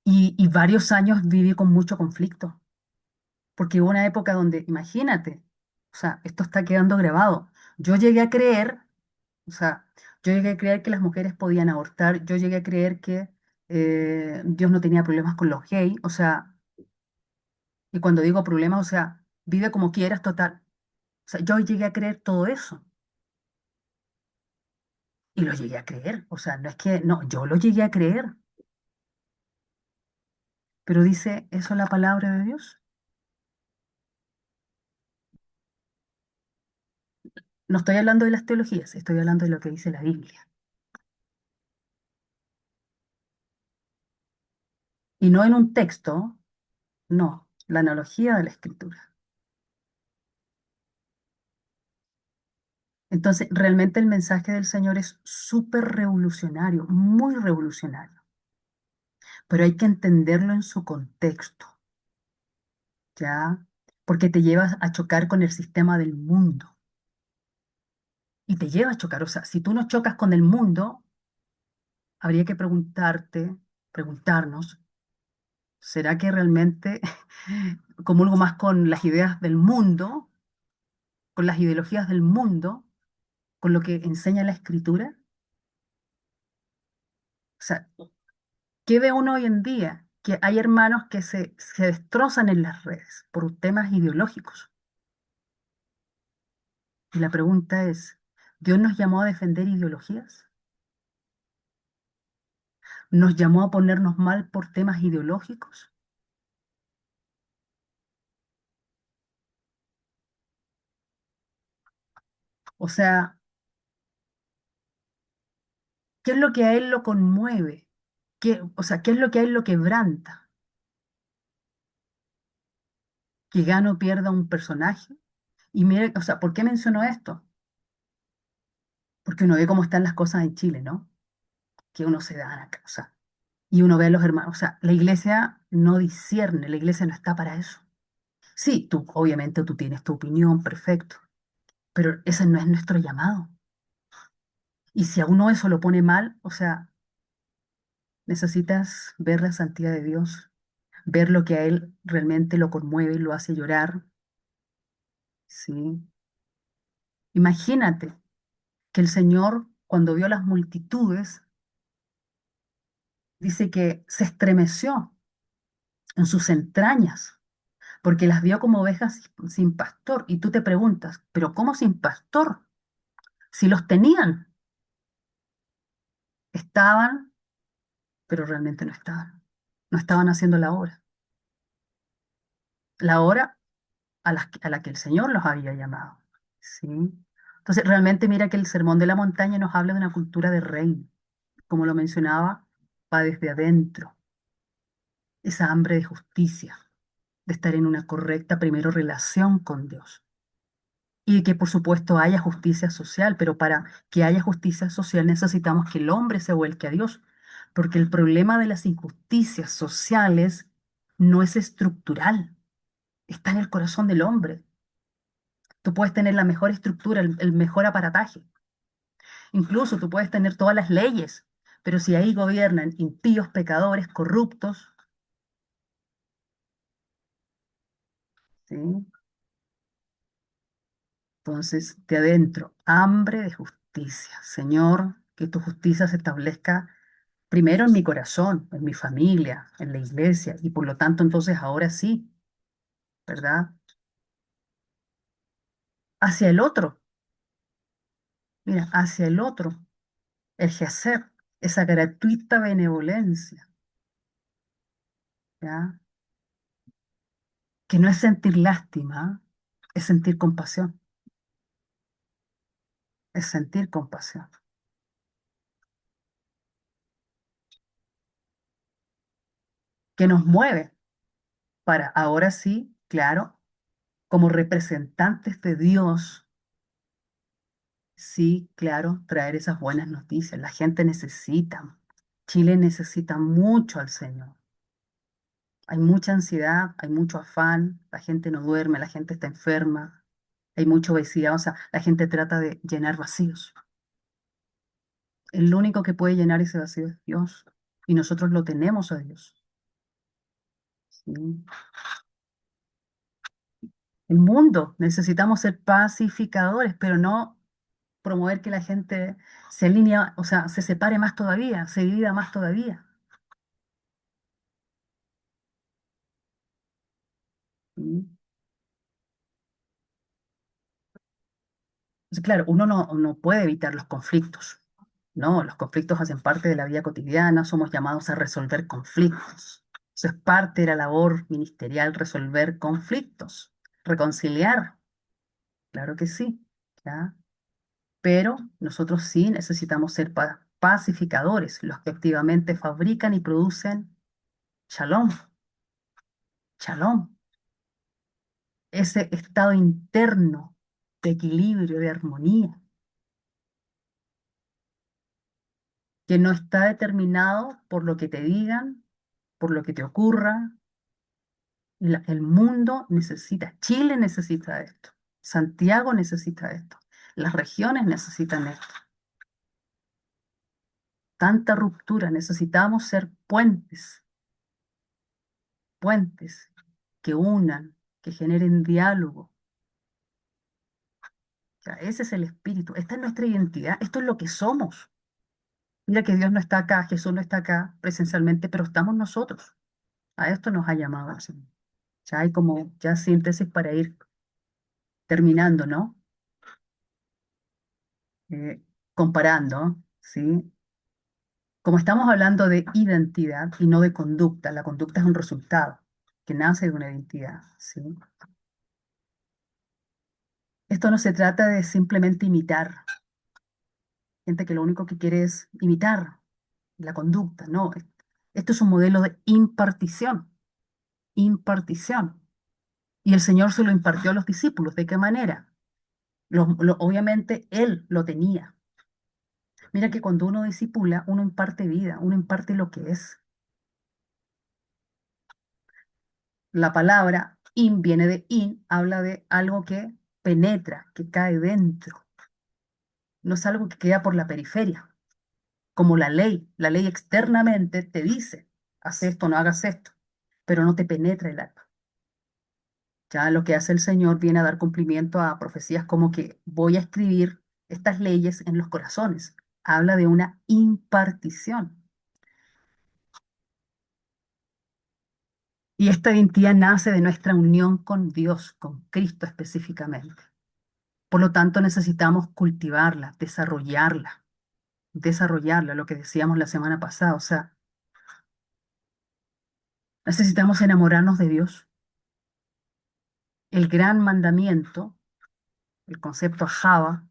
y varios años viví con mucho conflicto, porque hubo una época donde, imagínate, o sea, esto está quedando grabado. Yo llegué a creer, o sea, yo llegué a creer que las mujeres podían abortar, yo llegué a creer que Dios no tenía problemas con los gays, o sea, y cuando digo problemas, o sea, vive como quieras, total. O sea, yo llegué a creer todo eso. Y lo llegué a creer. O sea, no es que, no, yo lo llegué a creer. Pero dice eso la palabra de Dios. No estoy hablando de las teologías, estoy hablando de lo que dice la Biblia. Y no en un texto, no, la analogía de la escritura. Entonces, realmente el mensaje del Señor es súper revolucionario, muy revolucionario. Pero hay que entenderlo en su contexto, ¿ya? Porque te llevas a chocar con el sistema del mundo. Y te lleva a chocar. O sea, si tú no chocas con el mundo, habría que preguntarnos, ¿será que realmente comulgo más con las ideas del mundo, con las ideologías del mundo, con lo que enseña la escritura? O sea, ¿qué ve uno hoy en día? Que hay hermanos que se destrozan en las redes por temas ideológicos. Y la pregunta es, ¿Dios nos llamó a defender ideologías? ¿Nos llamó a ponernos mal por temas ideológicos? O sea, ¿qué es lo que a él lo conmueve? O sea, ¿qué es lo que a él lo quebranta? ¿Que gana o pierda un personaje? Y mire, o sea, ¿por qué menciono esto? Porque uno ve cómo están las cosas en Chile, ¿no? Que uno se da a causa. Y uno ve a los hermanos. O sea, la iglesia no discierne, la iglesia no está para eso. Sí, tú, obviamente, tú tienes tu opinión, perfecto, pero ese no es nuestro llamado. Y si a uno eso lo pone mal, o sea, necesitas ver la santidad de Dios, ver lo que a él realmente lo conmueve y lo hace llorar, ¿sí? Imagínate que el Señor, cuando vio las multitudes, dice que se estremeció en sus entrañas, porque las vio como ovejas sin pastor. Y tú te preguntas, ¿pero cómo sin pastor? Si los tenían, estaban, pero realmente no estaban. No estaban haciendo la obra a la que el Señor los había llamado. ¿Sí? Entonces, realmente mira que el Sermón de la Montaña nos habla de una cultura de reino. Como lo mencionaba, va desde adentro, esa hambre de justicia, de estar en una correcta primero relación con Dios. Y que por supuesto haya justicia social, pero para que haya justicia social necesitamos que el hombre se vuelque a Dios, porque el problema de las injusticias sociales no es estructural, está en el corazón del hombre. Tú puedes tener la mejor estructura, el mejor aparataje, incluso tú puedes tener todas las leyes, pero si ahí gobiernan impíos, pecadores, corruptos, ¿sí? Entonces, de adentro, hambre de justicia. Señor, que tu justicia se establezca primero en mi corazón, en mi familia, en la iglesia, y por lo tanto, entonces ahora sí, ¿verdad? Hacia el otro, mira, hacia el otro, el hacer, esa gratuita benevolencia, ¿ya? Que no es sentir lástima, es sentir compasión, es sentir compasión, que nos mueve para ahora sí, claro, como representantes de Dios, sí, claro, traer esas buenas noticias. La gente necesita, Chile necesita mucho al Señor. Hay mucha ansiedad, hay mucho afán, la gente no duerme, la gente está enferma, hay mucha obesidad, o sea, la gente trata de llenar vacíos. El único que puede llenar ese vacío es Dios y nosotros lo tenemos a Dios. ¿Sí? El mundo, necesitamos ser pacificadores, pero no promover que la gente se alinee, o sea, se separe más todavía, se divida más todavía. ¿Sí? Entonces, claro, uno no puede evitar los conflictos, ¿no? Los conflictos hacen parte de la vida cotidiana, somos llamados a resolver conflictos. Eso es parte de la labor ministerial, resolver conflictos, reconciliar, claro que sí, ¿ya? Pero nosotros sí necesitamos ser pacificadores, los que activamente fabrican y producen shalom, shalom, ese estado interno de equilibrio, de armonía, que no está determinado por lo que te digan, por lo que te ocurra. El mundo necesita, Chile necesita esto, Santiago necesita esto, las regiones necesitan esto. Tanta ruptura, necesitamos ser puentes, puentes que unan, que generen diálogo. O sea, ese es el espíritu, esta es nuestra identidad, esto es lo que somos. Mira que Dios no está acá, Jesús no está acá presencialmente, pero estamos nosotros. A esto nos ha llamado el Señor. Ya hay como ya síntesis para ir terminando, ¿no? Eh, comparando, ¿sí? Como estamos hablando de identidad y no de conducta, la conducta es un resultado que nace de una identidad, ¿sí? Esto no se trata de simplemente imitar, gente que lo único que quiere es imitar la conducta, no. Esto es un modelo de impartición, impartición. Y el Señor se lo impartió a los discípulos. ¿De qué manera? Obviamente Él lo tenía. Mira que cuando uno discipula, uno imparte vida, uno imparte lo que es. La palabra in viene de in, habla de algo que penetra, que cae dentro. No es algo que queda por la periferia, como la ley. La ley externamente te dice, haz esto, no hagas esto, pero no te penetra el alma. Ya lo que hace el Señor viene a dar cumplimiento a profecías como que voy a escribir estas leyes en los corazones. Habla de una impartición. Y esta identidad nace de nuestra unión con Dios, con Cristo específicamente. Por lo tanto, necesitamos cultivarla, desarrollarla, lo que decíamos la semana pasada. O sea, necesitamos enamorarnos de Dios. El gran mandamiento, el concepto Ahava,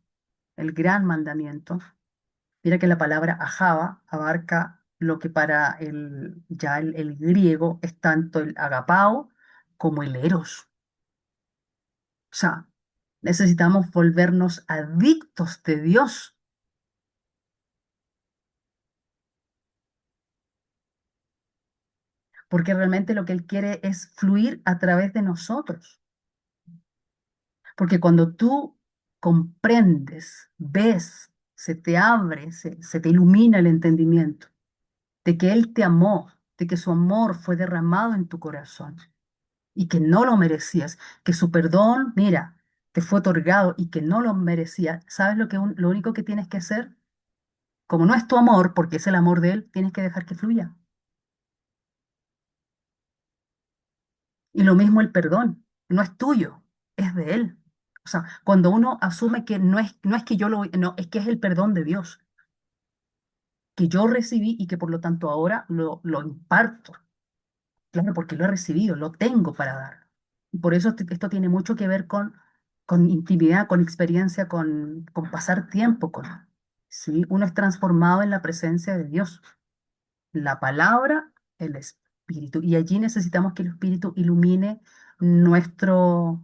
el gran mandamiento. Mira que la palabra Ahava abarca lo que para el griego es tanto el agapao como el eros. O sea, necesitamos volvernos adictos de Dios, porque realmente lo que Él quiere es fluir a través de nosotros. Porque cuando tú comprendes, ves, se te abre, se te ilumina el entendimiento de que Él te amó, de que su amor fue derramado en tu corazón y que no lo merecías, que su perdón, mira, te fue otorgado y que no lo merecías. ¿Sabes lo único que tienes que hacer? Como no es tu amor, porque es el amor de Él, tienes que dejar que fluya. Y lo mismo el perdón, no es tuyo, es de Él. O sea, cuando uno asume que no es que yo no, es que es el perdón de Dios, que yo recibí y que por lo tanto ahora lo imparto. Claro, porque lo he recibido, lo tengo para dar. Y por eso esto tiene mucho que ver con intimidad, con experiencia, con pasar tiempo con Él. ¿Sí? Uno es transformado en la presencia de Dios. La palabra, el Espíritu. Y allí necesitamos que el Espíritu ilumine nuestro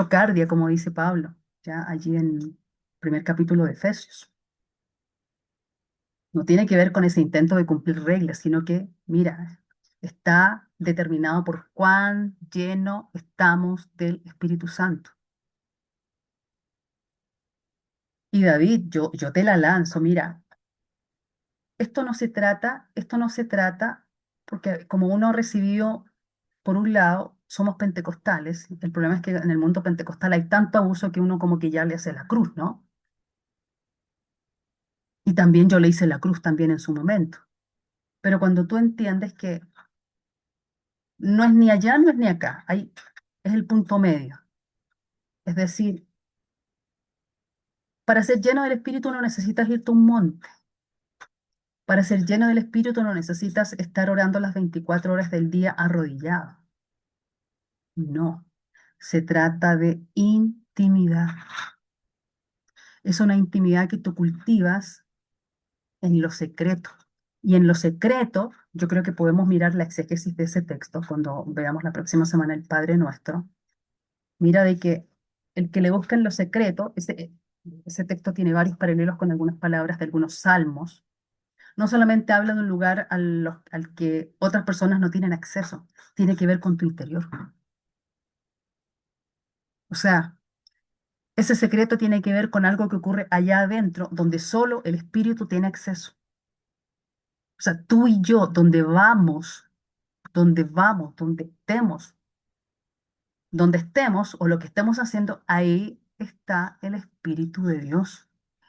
cardia, como dice Pablo, ya allí en el primer capítulo de Efesios. No tiene que ver con ese intento de cumplir reglas, sino que, mira, está determinado por cuán lleno estamos del Espíritu Santo. Y David, yo te la lanzo, mira, esto no se trata, porque como uno recibió, por un lado, somos pentecostales, el problema es que en el mundo pentecostal hay tanto abuso que uno como que ya le hace la cruz, ¿no? Y también yo le hice la cruz también en su momento. Pero cuando tú entiendes que no es ni allá, no es ni acá, ahí es el punto medio. Es decir, para ser lleno del Espíritu no necesitas irte a un monte. Para ser lleno del Espíritu no necesitas estar orando las 24 horas del día arrodillado. No, se trata de intimidad. Es una intimidad que tú cultivas en lo secreto. Y en lo secreto, yo creo que podemos mirar la exégesis de ese texto cuando veamos la próxima semana el Padre Nuestro. Mira de que el que le busca en lo secreto, ese texto tiene varios paralelos con algunas palabras de algunos salmos. No solamente habla de un lugar al que otras personas no tienen acceso, tiene que ver con tu interior. O sea, ese secreto tiene que ver con algo que ocurre allá adentro, donde solo el Espíritu tiene acceso. O sea, tú y yo, donde estemos o lo que estemos haciendo, ahí está el Espíritu de Dios.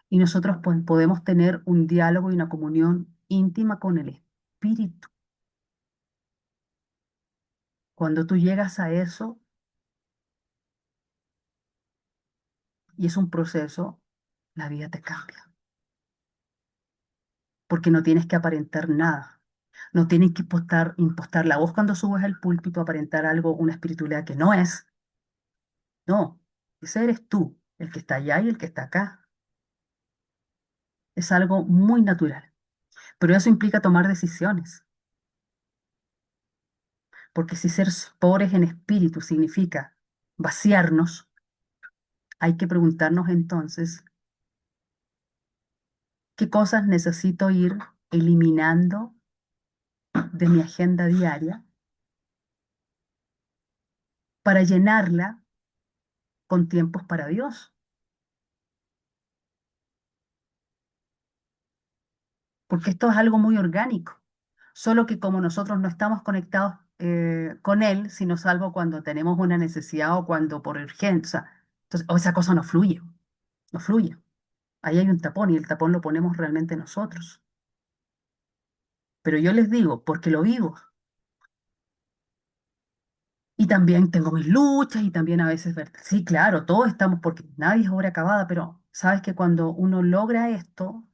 Y nosotros pues, podemos tener un diálogo y una comunión íntima con el Espíritu. Cuando tú llegas a eso, y es un proceso, la vida te cambia, porque no tienes que aparentar nada. No tienes que impostar la voz cuando subes al púlpito, aparentar algo, una espiritualidad que no es. No, ese eres tú, el que está allá y el que está acá. Es algo muy natural. Pero eso implica tomar decisiones, porque si ser pobres en espíritu significa vaciarnos, hay que preguntarnos entonces, ¿qué cosas necesito ir eliminando de mi agenda diaria para llenarla con tiempos para Dios? Porque esto es algo muy orgánico, solo que como nosotros no estamos conectados con Él, sino salvo cuando tenemos una necesidad o cuando por urgencia, entonces, o esa cosa no fluye, no fluye. Ahí hay un tapón y el tapón lo ponemos realmente nosotros. Pero yo les digo, porque lo vivo. Y también tengo mis luchas y también a veces, sí, claro, todos estamos, porque nadie es obra acabada, pero sabes que cuando uno logra esto,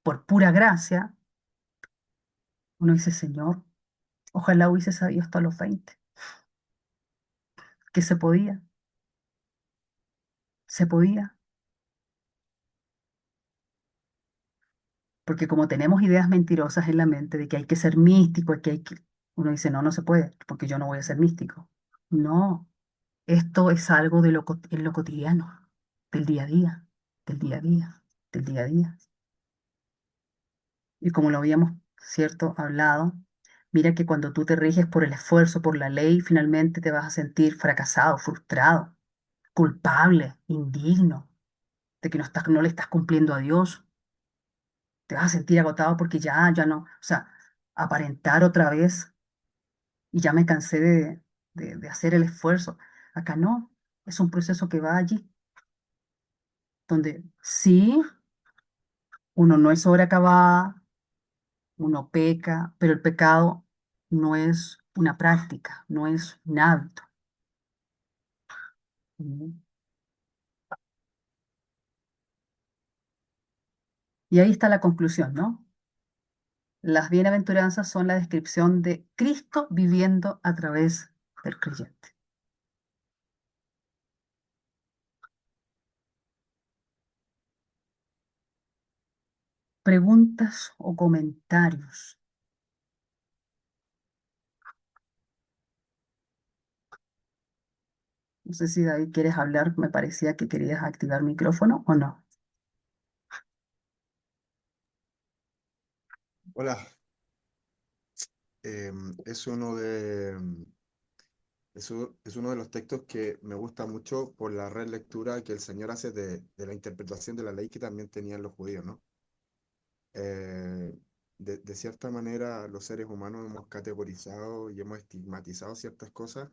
por pura gracia, uno dice, Señor, ojalá hubiese sabido hasta los 20 que se podía, porque como tenemos ideas mentirosas en la mente de que hay que ser místico, uno dice, no, no se puede, porque yo no voy a ser místico. No, esto es algo de en lo cotidiano, del día a día, del día a día, del día a día. Y como lo habíamos, cierto, hablado, mira que cuando tú te riges por el esfuerzo, por la ley, finalmente te vas a sentir fracasado, frustrado, culpable, indigno de que no le estás cumpliendo a Dios. Te vas a sentir agotado porque ya no, o sea, aparentar otra vez y ya me cansé de hacer el esfuerzo. Acá no, es un proceso que va allí, donde sí, uno no es obra acabada, uno peca, pero el pecado no es una práctica, no es un hábito. ¿Mm? Y ahí está la conclusión, ¿no? Las bienaventuranzas son la descripción de Cristo viviendo a través del creyente. Preguntas o comentarios. No sé si David quieres hablar, me parecía que querías activar micrófono o no. Hola, es es uno de los textos que me gusta mucho por la relectura que el Señor hace de la interpretación de la ley que también tenían los judíos, ¿no? Eh, de cierta manera, los seres humanos hemos categorizado y hemos estigmatizado ciertas cosas,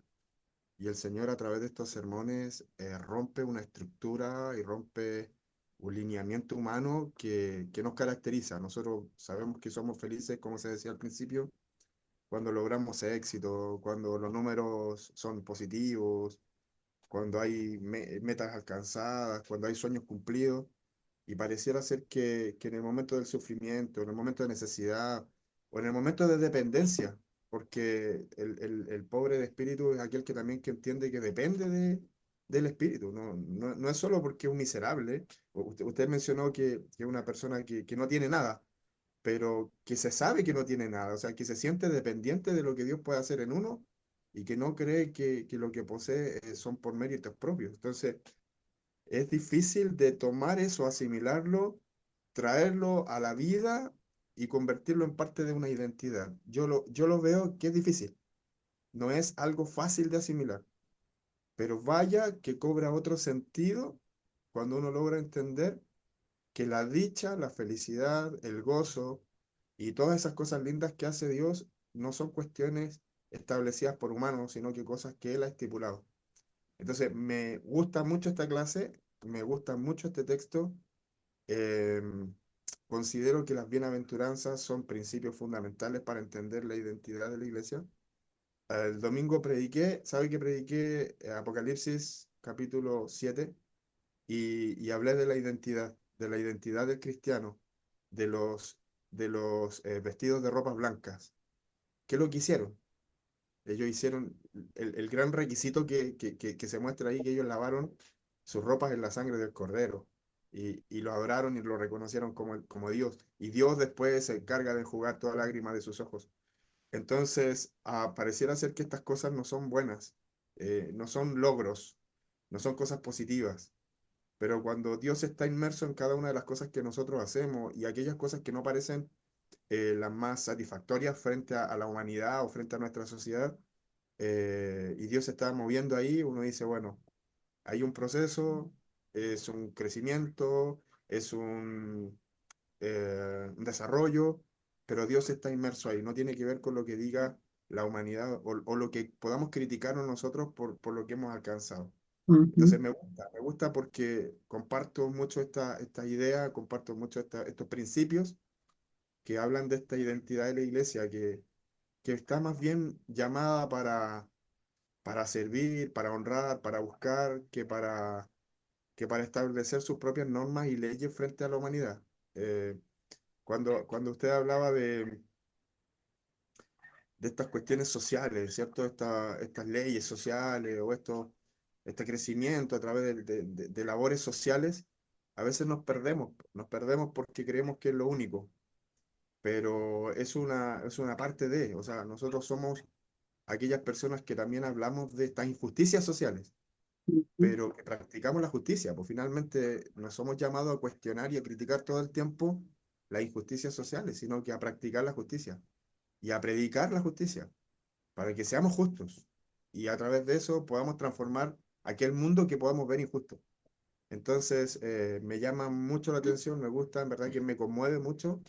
y el Señor a través de estos sermones rompe una estructura y rompe un lineamiento humano que nos caracteriza. Nosotros sabemos que somos felices, como se decía al principio, cuando logramos éxito, cuando los números son positivos, cuando hay metas alcanzadas, cuando hay sueños cumplidos, y pareciera ser que en el momento del sufrimiento, en el momento de necesidad o en el momento de dependencia, porque el pobre de espíritu es aquel que también que entiende que depende del espíritu, no es solo porque es un miserable. Usted mencionó que es una persona que no tiene nada, pero que se sabe que no tiene nada, o sea, que se siente dependiente de lo que Dios puede hacer en uno y que no cree que lo que posee son por méritos propios. Entonces, es difícil de tomar eso, asimilarlo, traerlo a la vida y convertirlo en parte de una identidad. Yo lo veo que es difícil, no es algo fácil de asimilar, pero vaya que cobra otro sentido cuando uno logra entender que la dicha, la felicidad, el gozo y todas esas cosas lindas que hace Dios no son cuestiones establecidas por humanos, sino que cosas que Él ha estipulado. Entonces, me gusta mucho esta clase, me gusta mucho este texto, Em, Considero que las bienaventuranzas son principios fundamentales para entender la identidad de la iglesia. El domingo prediqué, ¿sabe que prediqué Apocalipsis capítulo 7? Y hablé de la identidad del cristiano, de los vestidos de ropas blancas. ¿Qué es lo que hicieron? Ellos hicieron el gran requisito que se muestra ahí, que ellos lavaron sus ropas en la sangre del cordero y lo adoraron y lo reconocieron como Dios. Y Dios después se encarga de enjugar toda lágrima de sus ojos. Entonces, pareciera ser que estas cosas no son buenas, no son logros, no son cosas positivas. Pero cuando Dios está inmerso en cada una de las cosas que nosotros hacemos y aquellas cosas que no parecen las más satisfactorias frente a la humanidad o frente a nuestra sociedad, y Dios se está moviendo ahí, uno dice, bueno, hay un proceso, es un crecimiento, es un desarrollo, pero Dios está inmerso ahí, no tiene que ver con lo que diga la humanidad o lo que podamos criticarnos nosotros por lo que hemos alcanzado. Ujú, Entonces me gusta porque comparto mucho esta idea, comparto mucho estos principios que hablan de esta identidad de la iglesia, que está más bien llamada para servir, para honrar, para buscar, que para establecer sus propias normas y leyes frente a la humanidad. Eh, cuando usted hablaba de estas cuestiones sociales, ¿cierto? Estas leyes sociales o este crecimiento a través de labores sociales, a veces nos perdemos porque creemos que es lo único, pero es una parte o sea, nosotros somos aquellas personas que también hablamos de estas injusticias sociales, ujú. pero que practicamos la justicia, pues finalmente no somos llamados a cuestionar y a criticar todo el tiempo las injusticias sociales, sino que a practicar la justicia y a predicar la justicia para que seamos justos y a través de eso podamos transformar aquel mundo que podamos ver injusto. Entonces, me llama mucho la atención, me gusta, en verdad que me conmueve mucho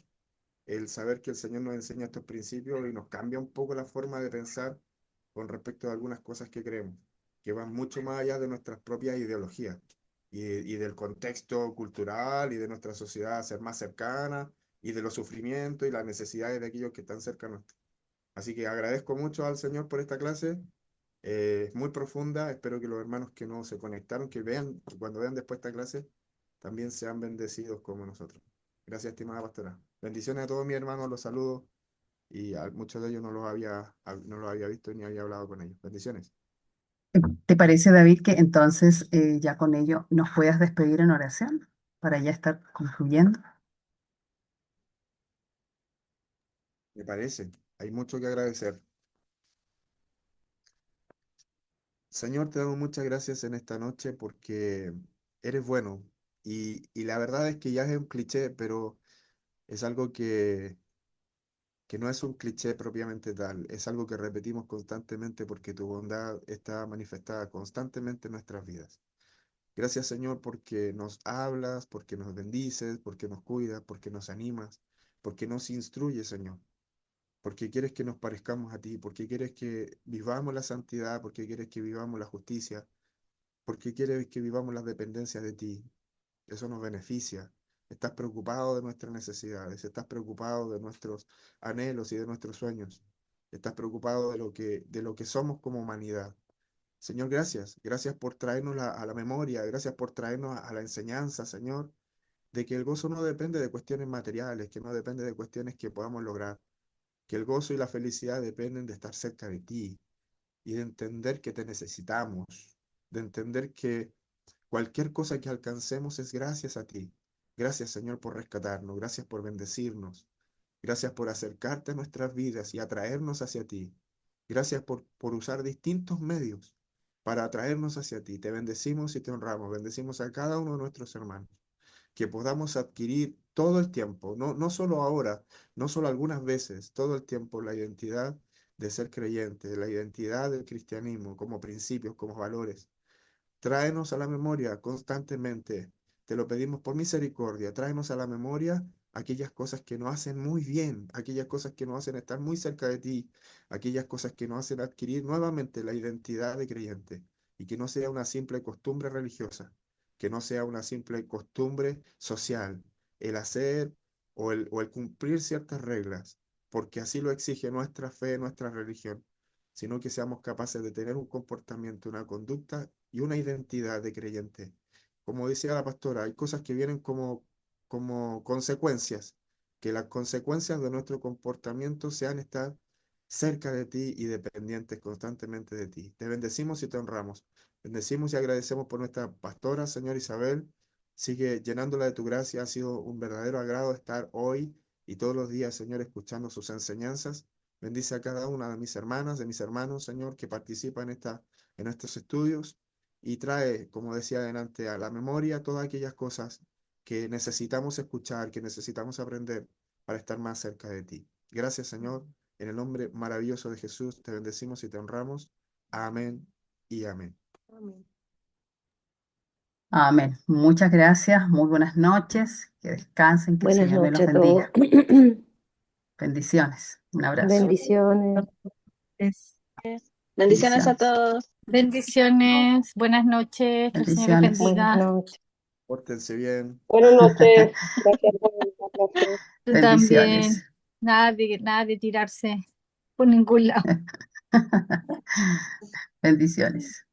el saber que el Señor nos enseña estos principios y nos cambia un poco la forma de pensar con respecto a algunas cosas que creemos, que van mucho más allá de nuestras propias ideologías y del contexto cultural y de nuestra sociedad ser más cercana y de los sufrimientos y las necesidades de aquellos que están cerca nuestro. Así que agradezco mucho al Señor por esta clase, es muy profunda, espero que los hermanos que no se conectaron, que vean, cuando vean después esta clase, también sean bendecidos como nosotros. Gracias, estimada pastora. Bendiciones a todos mis hermanos, los saludo y a muchos de ellos no los había visto ni había hablado con ellos. Bendiciones. ¿Te parece, David, que entonces ya con ello nos puedas despedir en oración para ya estar concluyendo? Me parece, hay mucho que agradecer. Señor, te damos muchas gracias en esta noche porque eres bueno y la verdad es que ya es un cliché, pero es algo que no es un cliché propiamente tal, es algo que repetimos constantemente porque tu bondad está manifestada constantemente en nuestras vidas. Gracias, Señor, porque nos hablas, porque nos bendices, porque nos cuidas, porque nos animas, porque nos instruyes, Señor, porque quieres que nos parezcamos a ti, porque quieres que vivamos la santidad, porque quieres que vivamos la justicia, porque quieres que vivamos las dependencias de ti. Eso nos beneficia. Estás preocupado de nuestras necesidades, estás preocupado de nuestros anhelos y de nuestros sueños. Estás preocupado de lo que somos como humanidad. Señor, gracias. Gracias por traernos a la memoria, gracias por traernos a la enseñanza, Señor, de que el gozo no depende de cuestiones materiales, que no depende de cuestiones que podamos lograr, que el gozo y la felicidad dependen de estar cerca de ti y de entender que te necesitamos, de entender que cualquier cosa que alcancemos es gracias a ti. Gracias, Señor, por rescatarnos, gracias por bendecirnos, gracias por acercarte a nuestras vidas y atraernos hacia ti. Gracias por usar distintos medios para atraernos hacia ti. Te bendecimos y te honramos. Bendecimos a cada uno de nuestros hermanos. Que podamos adquirir todo el tiempo, no solo ahora, no solo algunas veces, todo el tiempo la identidad de ser creyente, la identidad del cristianismo como principios, como valores. Tráenos a la memoria constantemente. Te lo pedimos por misericordia. Tráenos a la memoria aquellas cosas que nos hacen muy bien, aquellas cosas que nos hacen estar muy cerca de ti, aquellas cosas que nos hacen adquirir nuevamente la identidad de creyente y que no sea una simple costumbre religiosa, que no sea una simple costumbre social, el hacer o el cumplir ciertas reglas, porque así lo exige nuestra fe, nuestra religión, sino que seamos capaces de tener un comportamiento, una conducta y una identidad de creyente. Como decía la pastora, hay cosas que vienen como consecuencias, que las consecuencias de nuestro comportamiento sean estar cerca de ti y dependientes constantemente de ti. Te bendecimos y te honramos. Bendecimos y agradecemos por nuestra pastora, Señor Isabel. Sigue llenándola de tu gracia. Ha sido un verdadero agrado estar hoy y todos los días, Señor, escuchando sus enseñanzas. Bendice a cada una de mis hermanas, de mis hermanos, Señor, que participan en estos estudios y trae, como decía adelante, a la memoria todas aquellas cosas que necesitamos escuchar, que necesitamos aprender para estar más cerca de ti. Gracias, Señor. En el nombre maravilloso de Jesús, te bendecimos y te honramos. Amén y amén. Amén. Amén. Muchas gracias, muy buenas noches, que descansen, que el Buenas Señor me los noches a todos. bendiga. Bendiciones. Un abrazo. Bendiciones. Bendiciones a Bendiciones. todos. Bendiciones, buenas noches, que el Señor les Bendiciones. Buenas bendiga. noches. Pórtense bien. Buenas noches. Gracias por la clase. Tú Bendiciones. también, nada de tirarse por ningún lado. Bendiciones.